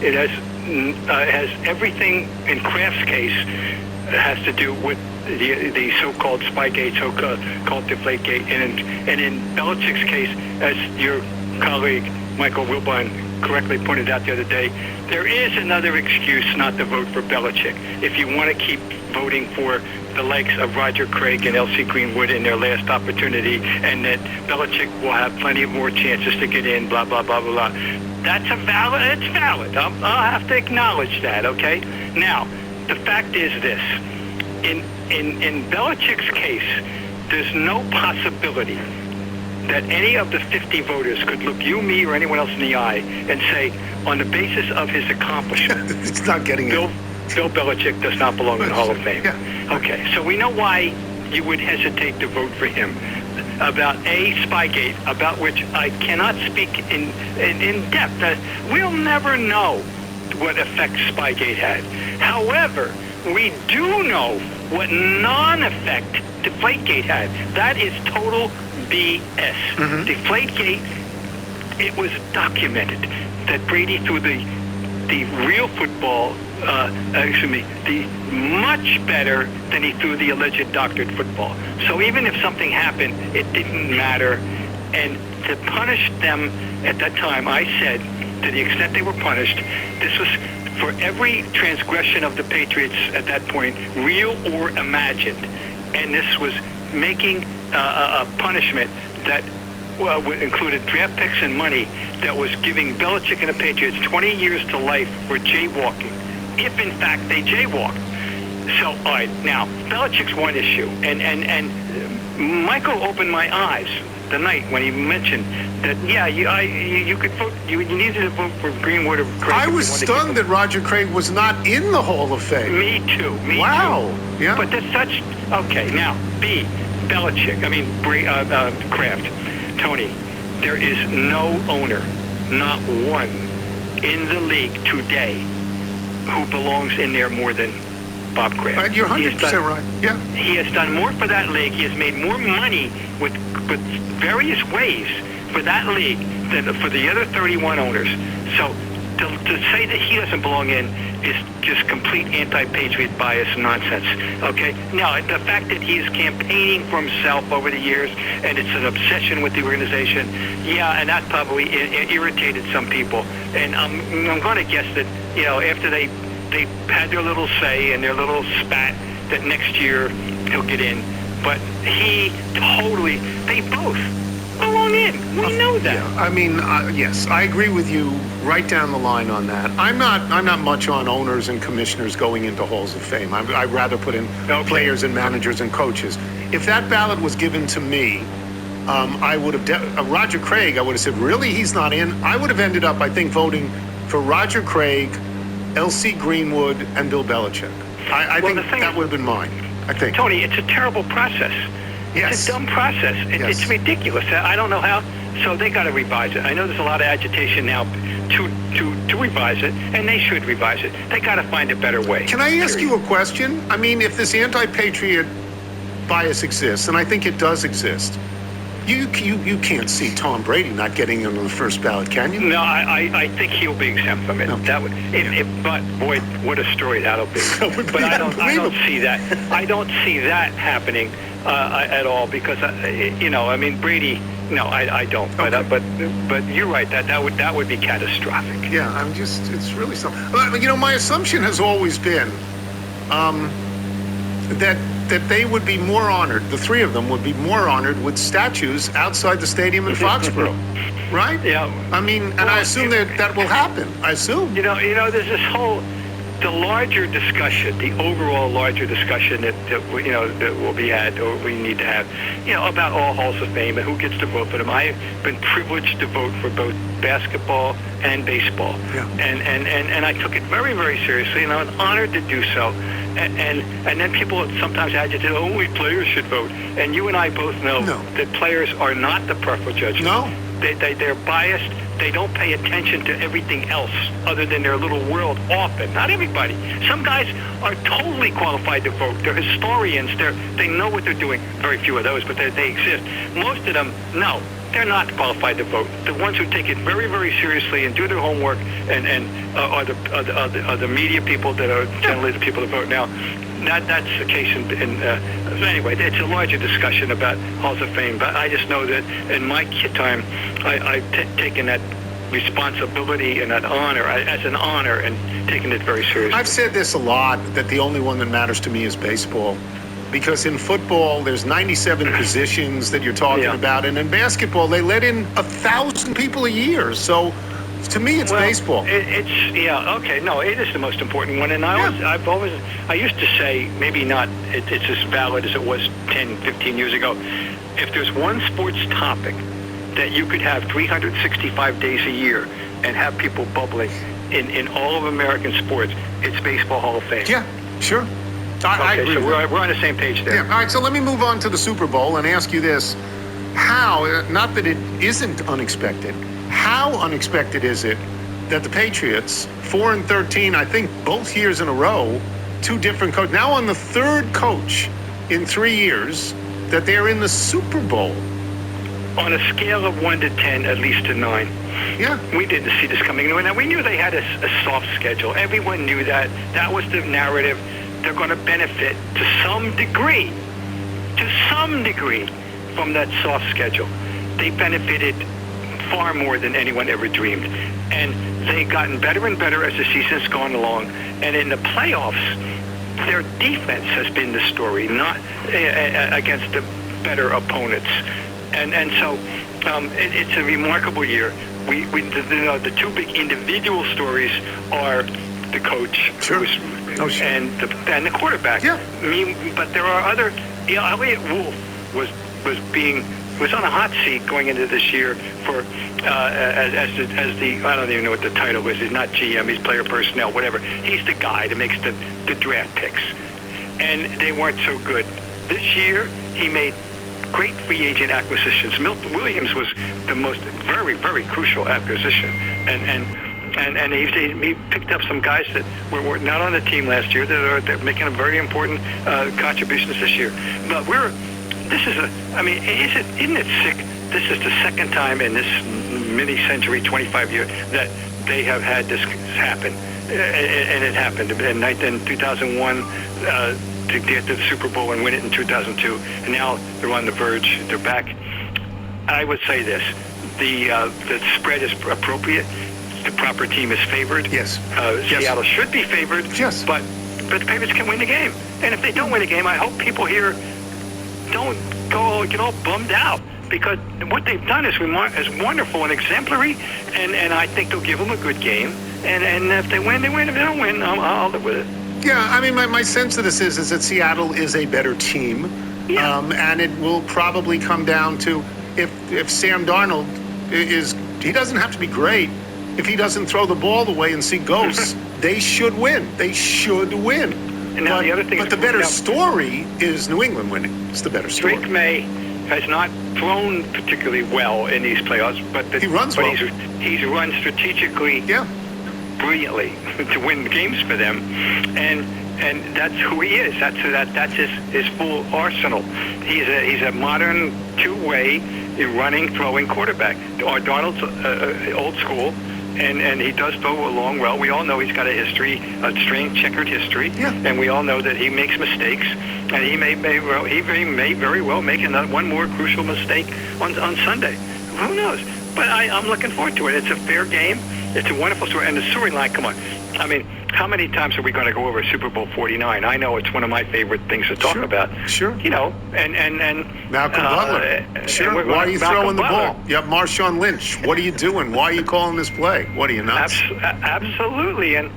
It has everything in Kraft's case has to do with the so-called Spygate, so-called Deflategate, and in Belichick's case, as your colleague Michael Wilbon correctly pointed out the other day, there is another excuse not to vote for Belichick. If you want to keep voting for the likes of Roger Craig and L.C. Greenwood in their last opportunity, and that Belichick will have plenty of more chances to get in, blah, blah, blah, blah, blah. It's valid. I'll have to acknowledge that, okay? Now, the fact is this. In Belichick's case, there's no possibility that any of the 50 voters could look you, me, or anyone else in the eye and say, on the basis of his accomplishment, it's not getting Bill Belichick does not belong in the Hall of Fame. Yeah. Okay, so we know why you would hesitate to vote for him. About Spygate, about which I cannot speak in depth. We'll never know what effect Spygate had. However, we do know what non-effect Deflategate had. That is total BS. Deflategate, it was documented that Brady threw the real football, the much better than he threw the alleged doctored football. So even if something happened, it didn't matter. And to punish them at that time, I said, to the extent they were punished, this was for every transgression of the Patriots at that point, real or imagined. And this was making a punishment that included draft picks and money that was giving Belichick and the Patriots 20 years to life for jaywalking, if in fact they jaywalked. So, all right, now, Belichick's one issue, and Michael opened my eyes the night when he mentioned that, you could vote, you needed to vote for Greenwood or Craig. I was stunned that Roger Craig was not in the Hall of Fame. Me too. Wow. Yeah. But there's such, okay, now, Belichick, Kraft. Tony, there is no owner, not one, in the league today who belongs in there more than Bob Kraft. You're 100% right. Yeah. He has done more for that league. He has made more money with various ways for that league than for the other 31 owners. So to say that he doesn't belong in is just complete anti-patriot bias nonsense, okay? Now, the fact that he's campaigning for himself over the years and it's an obsession with the organization, and that probably irritated some people. And I'm going to guess that, after they had their little say and their little spat, that next year he'll get in. But they both belong in. We know that. Yeah. I mean, yes, I agree with you right down the line on that. I'm not much on owners and commissioners going into halls of fame. I'd rather put in players and managers and coaches. If that ballot was given to me, I would have Roger Craig. I would have said, really, he's not in. I would have ended up, I think, voting for Roger Craig, L.C. Greenwood, and Bill Belichick. I think that would have been mine. I think. Tony, it's a terrible process. It's a dumb process. It's ridiculous. I don't know how. So they got to revise it. I know there's a lot of agitation now to revise it, and they should revise it. They got to find a better way. Can I ask you a question? I mean, if this anti-patriot bias exists, and I think it does exist, you can't see Tom Brady not getting into the first ballot, can you? No, I think he'll be exempt from it. Okay. That would, but boy, what a story that'll be. But I don't see that. I don't see that happening at all because Brady. No, I don't. Okay. But you're right. That would be catastrophic. Yeah, it's really something. My assumption has always been that they would be more honored, the three of them would be more honored with statues outside the stadium in Foxborough, right? Yeah. I mean, and I assume that will happen. I assume. There's this whole the larger discussion, the overall larger discussion that will be had, or we need to have, about all Halls of Fame and who gets to vote for them. I've been privileged to vote for both basketball and baseball, and I took it very, very seriously, and I was honored to do so. And then people sometimes agitate, only players should vote, and you and I both know that players are not the preferred judge. No, they're biased. They don't pay attention to everything else other than their little world often. Not everybody. Some guys are totally qualified to vote. They're historians. They know what they're doing. Very few of those, but they exist. Most of them, no, they're not qualified to vote. The ones who take it very, very seriously and do their homework and are the media people that are generally the people that vote now. That's the case anyway, it's a larger discussion about Halls of Fame, but I just know that in my time, I've taken that responsibility and that honor as an honor and taken it very seriously. I've said this a lot, that the only one that matters to me is baseball. Because in football, there's 97 positions that you're talking about, and in basketball, they let in 1,000 people a year. So, to me, it's baseball. It is the most important one, and I used to say, maybe not, it's as valid as it was 10, 15 years ago. If there's one sports topic that you could have 365 days a year and have people bubbling in all of American sports, it's Baseball Hall of Fame. Yeah, sure. I agree. So we're on the same page there. Yeah. All right, so let me move on to the Super Bowl and ask you this. How, not that it isn't unexpected, how unexpected is it that the Patriots, 4-13, I think both years in a row, two different coaches, now on the third coach in 3 years, that they're in the Super Bowl? On a scale of 1 to 10, at least a 9. Yeah. We didn't see this coming. Now, we knew they had a soft schedule. Everyone knew that. That was the narrative. They're going to benefit to some degree from that soft schedule. They benefited far more than anyone ever dreamed. And they've gotten better and better as the season's gone along. And in the playoffs, their defense has been the story, not against the better opponents. And so it's a remarkable year. The two big individual stories are the coach, and the quarterback. Yeah. But there are other. Elliott Wolf was on a hot seat going into this year for as the I don't even know what the title is. He's not GM. He's player personnel, whatever. He's the guy that makes the draft picks, and they weren't so good this year. He made great free agent acquisitions. Milton Williams was the most very, very crucial acquisition, and he picked up some guys that were not on the team last year that are making a very important contributions this year. But isn't it sick? This is the second time in this mini-century, 25 years, that they have had this happen, and it happened in 2001. To get to the Super Bowl and win it in 2002, and now they're on the verge. They're back. I would say this: the spread is appropriate. The proper team is favored. Yes. Seattle should be favored. Yes. But the Patriots can win the game. And if they don't win the game, I hope people here don't get all bummed out, because what they've done is wonderful and exemplary, and I think they'll give them a good game. And if they win, they win. If they don't win, I'll live with it. Yeah, I mean, my sense of this is that Seattle is a better team, and it will probably come down to if Sam Darnold he doesn't have to be great. If he doesn't throw the ball away and see ghosts, they should win. They should win. And now the other thing, but the better story is New England winning. It's the better story. Drake May has not thrown particularly well in these playoffs, but he runs well. He's run strategically. Yeah. Brilliantly to win games for them, and that's who he is. That's his full arsenal. He's a modern two-way running, throwing quarterback. Darnold's old school, and he does throw along well. We all know he's got a strange checkered history, and we all know that he makes mistakes, and he may very well make one more crucial mistake on Sunday. Who knows? But I'm looking forward to it. It's a fair game. It's a wonderful story. And the storyline, come on. I mean, how many times are we going to go over Super Bowl 49? I know it's one of my favorite things to talk about. Sure. You know, and Malcolm Butler. Sure. Why are you throwing the ball? You have Marshawn Lynch. What are you doing? Why are you calling this play? What are you, nuts? Absolutely. And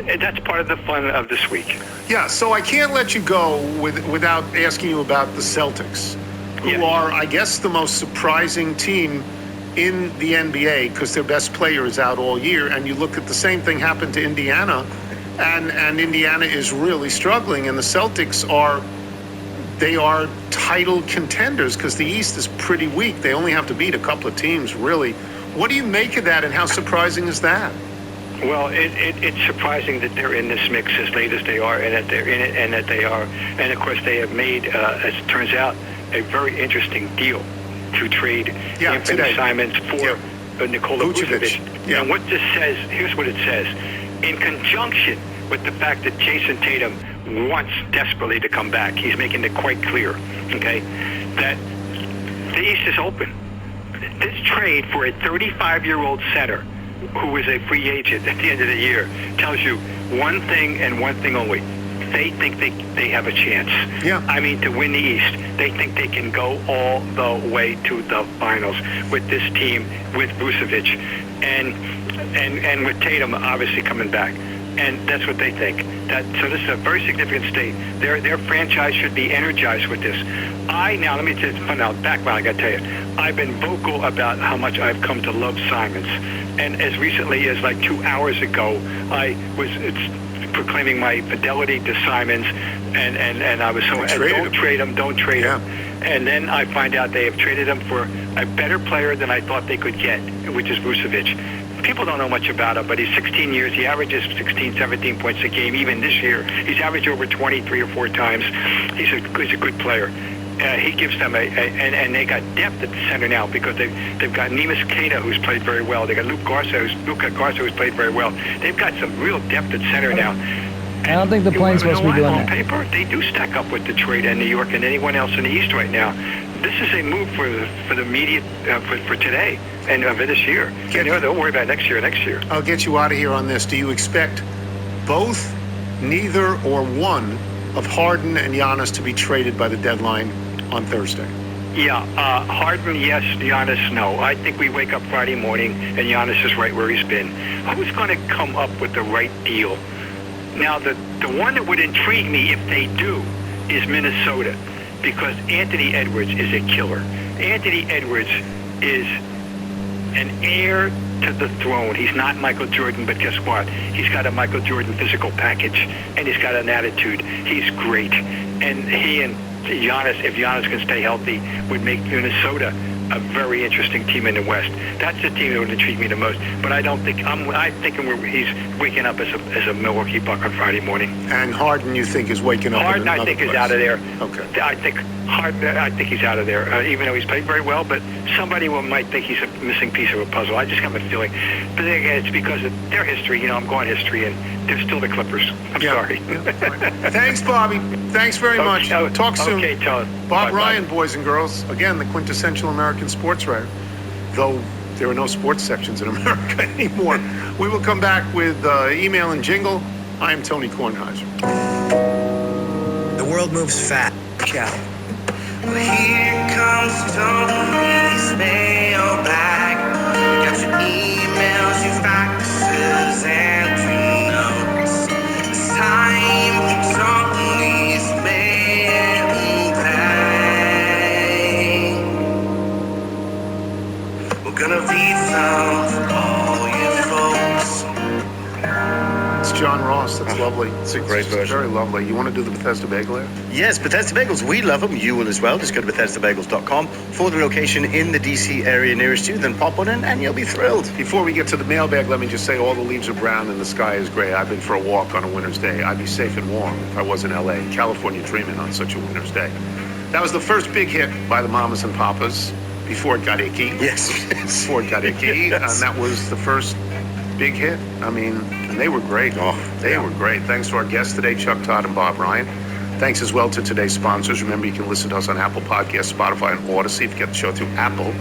that's part of the fun of this week. Yeah, so I can't let you go without asking you about the Celtics, who are, I guess, the most surprising team in the NBA because their best player is out all year. And you look at the same thing happened to Indiana, and Indiana is really struggling. And the Celtics are title contenders because the East is pretty weak. They only have to beat a couple of teams, really. What do you make of that, and how surprising is that? Well, it's surprising that they're in this mix as late as they are, and that they're in it, and that they are. And, of course, they have made, as it turns out, a very interesting deal to trade Anthony Simons for Nikola Vucevic. Yeah. And what this says, here's what it says. In conjunction with the fact that Jason Tatum wants desperately to come back, he's making it quite clear, okay, that the East is open. This trade for a 35-year-old center who is a free agent at the end of the year tells you one thing and one thing only. They think they have a chance. Yeah. I mean, to win the East. They think they can go all the way to the finals with this team, with Vucevic, and with Tatum obviously coming back. And that's what they think. So this is a very significant state. Their franchise should be energized with this. Now let me just find out background. I got to tell you, I've been vocal about how much I've come to love Simons, and as recently as like 2 hours ago, I was proclaiming my fidelity to Simons, and I was so don't trade him. And then I find out they have traded him for a better player than I thought they could get, which is Vucevic. People don't know much about him, but he's 16 years. He averages 16, 17 points a game. Even this year, he's averaged over 23 or 4 times. He's a good player. He gives them and they got depth at the center now because they've got Nevis who's played very well. They got Luka Garza who's played very well. They've got some real depth at center now. I don't think the plane's supposed to be doing that. On paper, they do stack up with Detroit and New York and anyone else in the East right now. This is a move for the immediate for today and for this year. They'll worry about next year. I'll get you out of here on this. Do you expect both, neither, or one of Harden and Giannis to be traded by the deadline on Thursday? Yeah, Harden, yes. Giannis, no. I think we wake up Friday morning and Giannis is right where he's been. Who's going to come up with the right deal? Now, the one that would intrigue me if they do is Minnesota, because Anthony Edwards is a killer. Anthony Edwards is an heir to the throne. He's not Michael Jordan, but guess what? He's got a Michael Jordan physical package, and he's got an attitude. He's great. And he and Giannis, if Giannis can stay healthy, would make Minnesota a very interesting team in the West. That's the team that would intrigue me the most. But I don't think I'm thinking he's waking up as a Milwaukee Buck on Friday morning. And Harden, you think, is waking up? Harden, I think, is out of there. Okay. I think he's out of there, even though he's played very well. But somebody might think he's a missing piece of a puzzle. I just have a feeling. But then again, it's because of their history. I'm going history, and they're still the Clippers. I'm sorry. Thanks, Bobby. Thanks very much. Talk soon. Okay, Todd. Bob Ryan, boys and girls. Again, the quintessential American sports writer, though there are no sports sections in America anymore. We will come back with email and jingle. I am Tony Kornheiser. The world moves fast. Ciao. Here comes Tony's mailbag. Got your emails, your faxes, and your notes. It's time for Tony's mailbag. We're gonna read some for all you folks. It's John Ross. That's lovely. It's a great version. Very lovely. You want to do the Bethesda Bagel here? Yes, Bethesda Bagels. We love them. You will as well. Just go to BethesdaBagels.com for the location in the D.C. area nearest you. Then pop on in and you'll be thrilled. Before we get to the mailbag, let me just say all the leaves are brown and the sky is gray. I've been for a walk on a winter's day. I'd be safe and warm if I was in L.A., California dreaming on such a winter's day. That was the first big hit by the Mamas and Papas before it got icky. Yes. Before it got icky. Yes. And that was the first big hit. I mean, and they were great. They were great. Thanks to our guests today, Chuck Todd and Bob Ryan. Thanks as well to today's sponsors. Remember, you can listen to us on Apple Podcasts, Spotify, and Odyssey. If you get the show through Apple,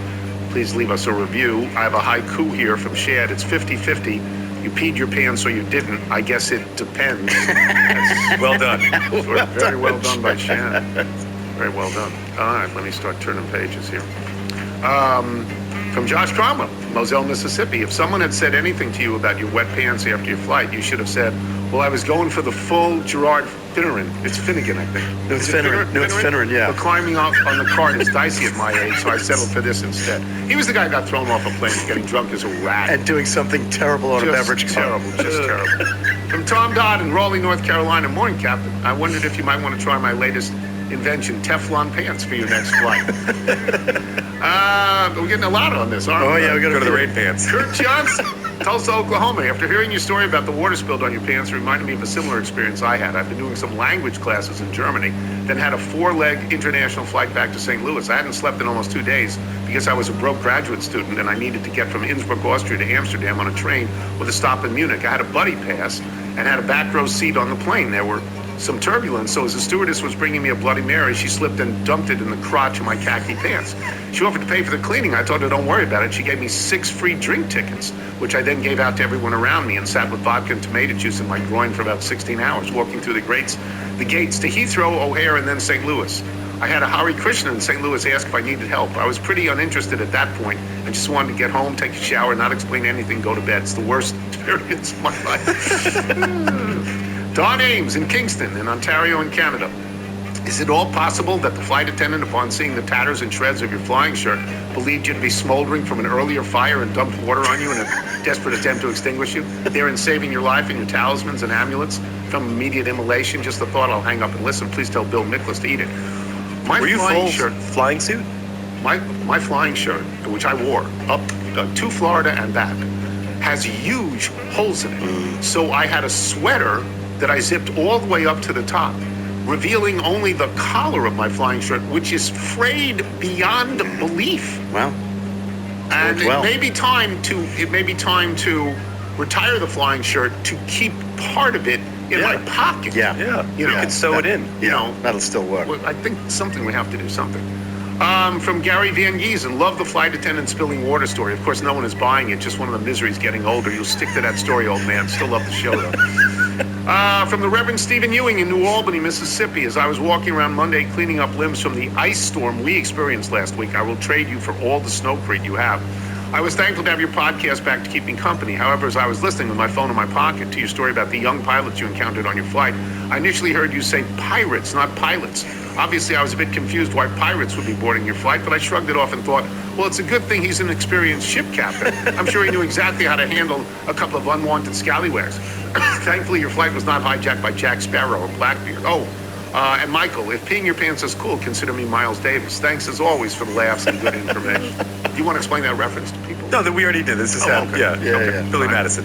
please leave us a review. I have a haiku here from Shad. It's 50-50. You peed your pants or you didn't. I guess it depends. Well done. Very well done by Shannon. Very well done. All right, let me start turning pages here. From Josh Cromwell, Moselle, Mississippi. If someone had said anything to you about your wet pants after your flight, you should have said, well, I was going for the full Gerard Finneran. It's Finnegan, I think. No, it's Finneran. No, it's Finneran, yeah. But climbing up on the cart is dicey at my age, so I settled for this instead. He was the guy who got thrown off a plane getting drunk as a rat. And doing something terrible on a beverage cart. Just terrible. From Tom Dodd in Raleigh, North Carolina. Morning, Captain. I wondered if you might want to try my latest invention, Teflon pants for your next flight. We're getting a lot on this, aren't we? Oh, yeah, we got to Go to the rain pants. Kurt Johnson, Tulsa, Oklahoma. After hearing your story about the water spilled on your pants, it reminded me of a similar experience I had. I've been doing some language classes in Germany, then had a 4-leg international flight back to St. Louis. I hadn't slept in almost 2 days because I was a broke graduate student and I needed to get from Innsbruck, Austria to Amsterdam on a train with a stop in Munich. I had a buddy pass and had a back row seat on the plane. There were some turbulence, so as the stewardess was bringing me a Bloody Mary, she slipped and dumped it in the crotch of my khaki pants. She offered to pay for the cleaning. I told her, don't worry about it. She gave me 6 free drink tickets, which I then gave out to everyone around me and sat with vodka and tomato juice in my groin for about 16 hours, walking through the gates to Heathrow, O'Hare, and then St. Louis. I had a Hare Krishna in St. Louis ask if I needed help. I was pretty uninterested at that point. I just wanted to get home, take a shower, not explain anything, go to bed. It's the worst experience of my life. Don Ames in Kingston, in Ontario, in Canada. Is it all possible that the flight attendant, upon seeing the tatters and shreds of your flying shirt, believed you to be smoldering from an earlier fire and dumped water on you in a desperate attempt to extinguish you? Therein saving your life and your talismans and amulets from immediate immolation? Just the thought, I'll hang up and listen. Please tell Bill Miklas to eat it. Were you full flying suit? My flying shirt, which I wore up to Florida and back, has huge holes in it. So I had a sweater that I zipped all the way up to the top, revealing only the collar of my flying shirt, which is frayed beyond belief. Wow. And it may be time to retire the flying shirt to keep part of it in my pocket. Yeah. You could sew it in. You know, that'll still work. I think we have to do something. From Gary Van Giesen, love the flight attendant spilling water story. Of course, no one is buying it. Just one of the miseries getting older. You'll stick to that story, old man. Still love the show, though. From the Reverend Stephen Ewing in New Albany, Mississippi. As I was walking around Monday cleaning up limbs from the ice storm we experienced last week, I will trade you for all the snowcrete you have. I was thankful to have your podcast back to keep me company. However, as I was listening with my phone in my pocket to your story about the young pilots you encountered on your flight, I initially heard you say pirates, not pilots. Obviously, I was a bit confused why pirates would be boarding your flight, but I shrugged it off and thought, well, it's a good thing he's an experienced ship captain. I'm sure he knew exactly how to handle a couple of unwanted scallywags. Thankfully, your flight was not hijacked by Jack Sparrow or Blackbeard. And Michael, if peeing your pants is cool, consider me Miles Davis. Thanks as always for the laughs and good information. Do you want to explain that reference to people? No, that we already did. This is Billy Madison.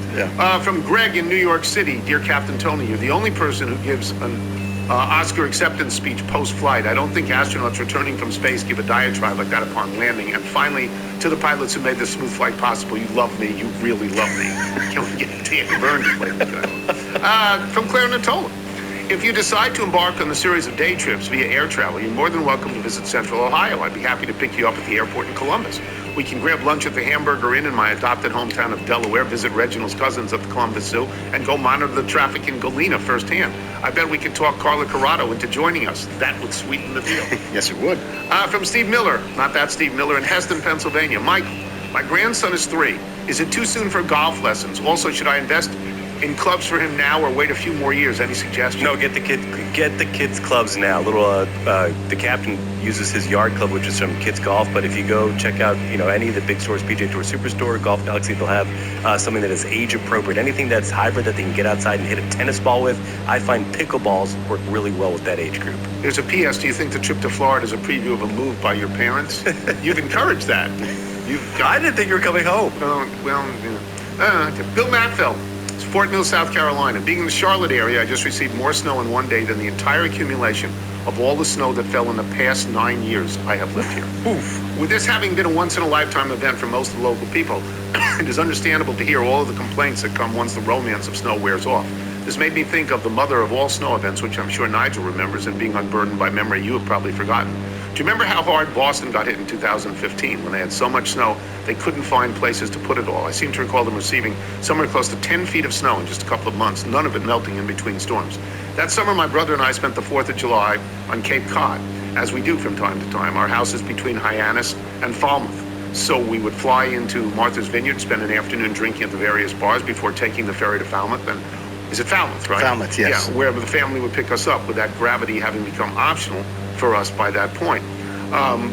From Greg in New York City, dear Captain Tony, you're the only person who gives an Oscar acceptance speech post-flight. I don't think astronauts returning from space give a diatribe like that upon landing. And finally, to the pilots who made this smooth flight possible, you love me. You really love me. Can't we get Dan Byrne to play the guy? From Claire Natola. If you decide to embark on the series of day trips via air travel, you're more than welcome to visit Central Ohio. I'd be happy to pick you up at the airport in Columbus. We can grab lunch at the Hamburger Inn in my adopted hometown of Delaware, visit Reginald's cousins at the Columbus Zoo, and go monitor the traffic in Galena firsthand. I bet we could talk Carla Corrado into joining us. That would sweeten the deal. Yes, it would. From Steve Miller, not that Steve Miller, in Heston, Pennsylvania. Michael, my grandson is 3. Is it too soon for golf lessons? Also, should I invest in clubs for him now or wait a few more years? Any suggestions? No, get the kids clubs now. The captain uses his yard club, which is from Kids Golf. But if you go check out, any of the big stores, PGA Tour Superstore, Golf Galaxy, they'll have something that is age appropriate. Anything that's hybrid that they can get outside and hit a tennis ball with. I find pickleballs work really well with that age group. There's a PS. Do you think the trip to Florida is a preview of a move by your parents? You've encouraged that. I didn't think you were coming home. Bill Matfeld. Fort Mill, South Carolina. Being in the Charlotte area, I just received more snow in one day than the entire accumulation of all the snow that fell in the past 9 years I have lived here. Oof. With this having been a once-in-a-lifetime event for most of the local people, it is understandable to hear all of the complaints that come once the romance of snow wears off. This made me think of the mother of all snow events, which I'm sure Nigel remembers, and being unburdened by memory you have probably forgotten. Do you remember how hard Boston got hit in 2015 when they had so much snow they couldn't find places to put it all? I seem to recall them receiving somewhere close to 10 feet of snow in just a couple of months, none of it melting in between storms. That summer, my brother and I spent the 4th of July on Cape Cod, as we do from time to time. Our house is between Hyannis and Falmouth. So we would fly into Martha's Vineyard, spend an afternoon drinking at the various bars before taking the ferry to Falmouth. And is it Falmouth, right? Falmouth, yes. Yeah, where the family would pick us up, with that gravity having become optional for us by that point.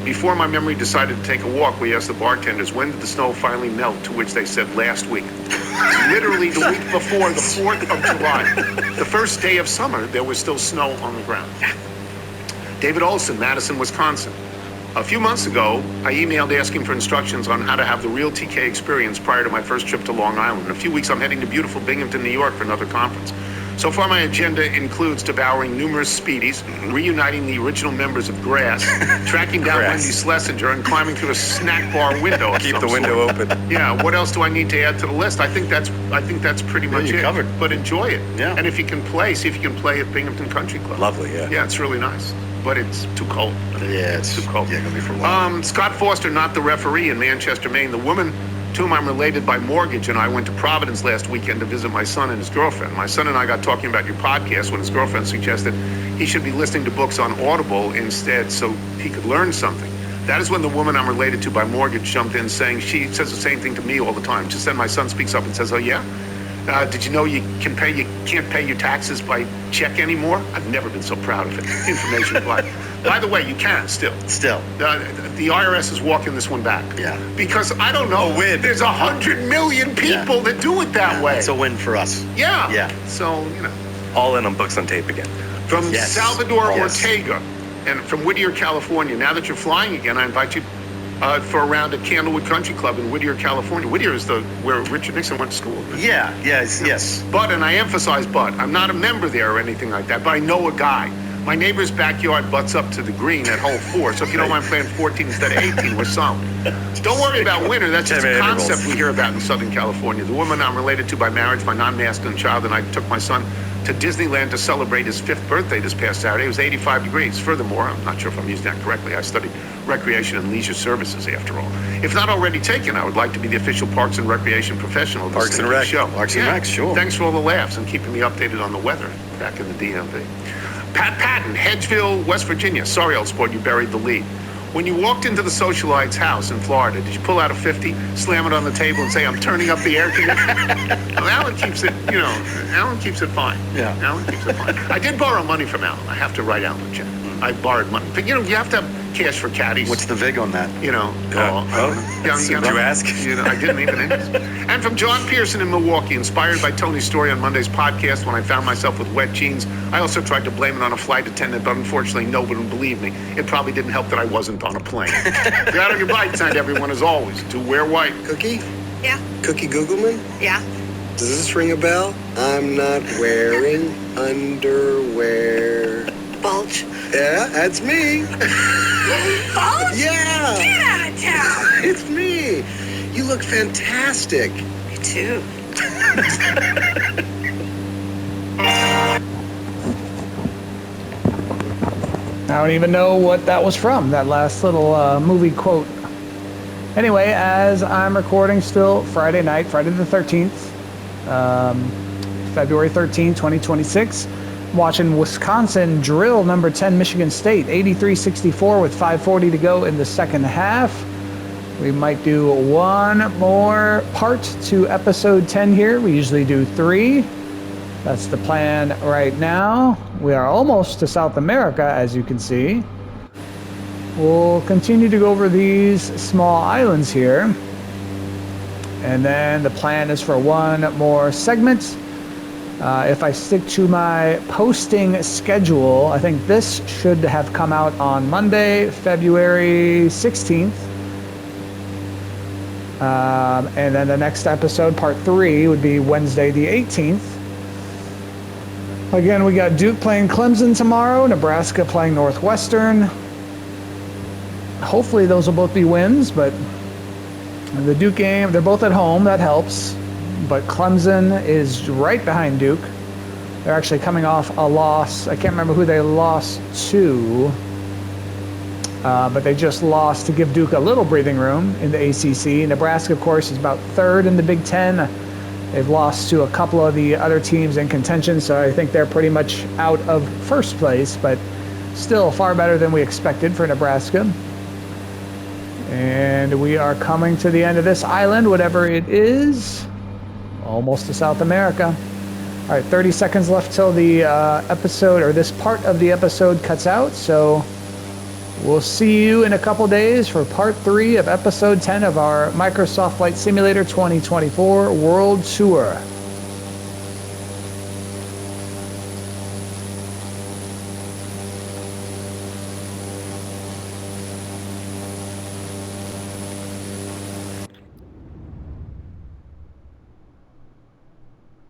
Before my memory decided to take a walk, we asked the bartenders, when did the snow finally melt? To which they said, last week. Literally the week before, the 4th of July. The first day of summer, there was still snow on the ground. David Olson, Madison, Wisconsin. A few months ago, I emailed asking for instructions on how to have the real TK experience prior to my first trip to Long Island. In a few weeks, I'm heading to beautiful Binghamton, New York for another conference. So far, my agenda includes devouring numerous Speedies, reuniting the original members of Grass, tracking down Wendy Schlesinger, and climbing through a snack bar window. Keep the window open. Yeah. What else do I need to add to the list? I think that's pretty much it. Covered. But enjoy it. Yeah. And if you can play, see if you can play at Binghamton Country Club. Lovely. Yeah. Yeah, it's really nice. But it's too cold. Yeah, it's too cold. Yeah, gonna be for a while. Scott Foster, not the referee, in Manchester, Maine. The woman to whom I'm related by mortgage and I went to Providence last weekend to visit my son and his girlfriend. My son and I got talking about your podcast when his girlfriend suggested he should be listening to books on Audible instead so he could learn something. That is when the woman I'm related to by mortgage jumped in saying, she says the same thing to me all the time. Just then my son speaks up and says, oh yeah? Did you know you can't pay your taxes by check anymore? I've never been so proud of it. Information by the way, you can still. The IRS is walking this one back. Yeah. Because I don't know, there's 100 million people that do it that way. It's a win for us. Yeah. Yeah. So, All in on Books on Tape again. From Salvador Ortega and from Whittier, California. Now that you're flying again, I invite you for a round at Candlewood Country Club in Whittier, California. Whittier is where Richard Nixon went to school. Right? Yeah, yes. But, and I emphasize but, I'm not a member there or anything like that, but I know a guy. My neighbor's backyard butts up to the green at hole 4, so if you don't mind playing 14 instead of 18, we're solid. Don't worry about winter, that's just a concept we hear about in Southern California. The woman I'm related to by marriage, my non-masculine child, and I took my son to Disneyland to celebrate his 5th birthday this past Saturday. It was 85 degrees. Furthermore, I'm not sure if I'm using that correctly, I studied recreation and leisure services after all. If not already taken, I would like to be the official Parks and Recreation professional of this show. Parks and Rec, sure. Thanks for all the laughs and keeping me updated on the weather back in the DMV. Pat Patton, Hedgeville, West Virginia. Sorry, old sport, you buried the lead. When you walked into the socialite's house in Florida, did you pull out a 50, slam it on the table, and say, I'm turning up the air conditioning? Well, Alan keeps it, Alan keeps it fine. Yeah. Alan keeps it fine. I did borrow money from Alan. I have to write Alan a check. I borrowed money. But, you have to have cash for caddies. What's the vig on that? Did you ask? I didn't even. And from John Pearson in Milwaukee, inspired by Tony's story on Monday's podcast when I found myself with wet jeans, I also tried to blame it on a flight attendant, but unfortunately nobody would believe me. It probably didn't help that I wasn't on a plane. Get out on your bike tonight, everyone, as always. To wear white. Cookie? Yeah. Cookie Googleman? Yeah. Does this ring a bell? I'm not wearing underwear. Bulge. Yeah, that's me. Bulge? Yeah. Get out of town. It's me. You look fantastic. Me too. I don't even know what that was from, that last little movie quote. Anyway, as I'm recording still Friday night, Friday the 13th, February 13, 2026, I'm watching Wisconsin drill number 10 Michigan State, 83-64 with 5:40 to go in the second half. We might do one more part to episode 10 here. We usually do 3. That's the plan right now. We are almost to South America, as you can see. We'll continue to go over these small islands here. And then the plan is for one more segment. If I stick to my posting schedule, I think this should have come out on Monday, February 16th. And then the next episode, part 3, would be Wednesday the 18th. Again, we got Duke playing Clemson tomorrow, Nebraska playing Northwestern. Hopefully those will both be wins, but the Duke game, they're both at home, that helps. But Clemson is right behind Duke. They're actually coming off a loss. I can't remember who they lost to. But they just lost to give Duke a little breathing room in the ACC. Nebraska, of course, is about third in the Big Ten. They've lost to a couple of the other teams in contention, so I think they're pretty much out of first place, but still far better than we expected for Nebraska. And we are coming to the end of this island, whatever it is. Almost to South America. All right, 30 seconds left till the episode, or this part of the episode cuts out, so we'll see you in a couple days for part 3 of episode 10 of our Microsoft Flight Simulator 2024 World Tour.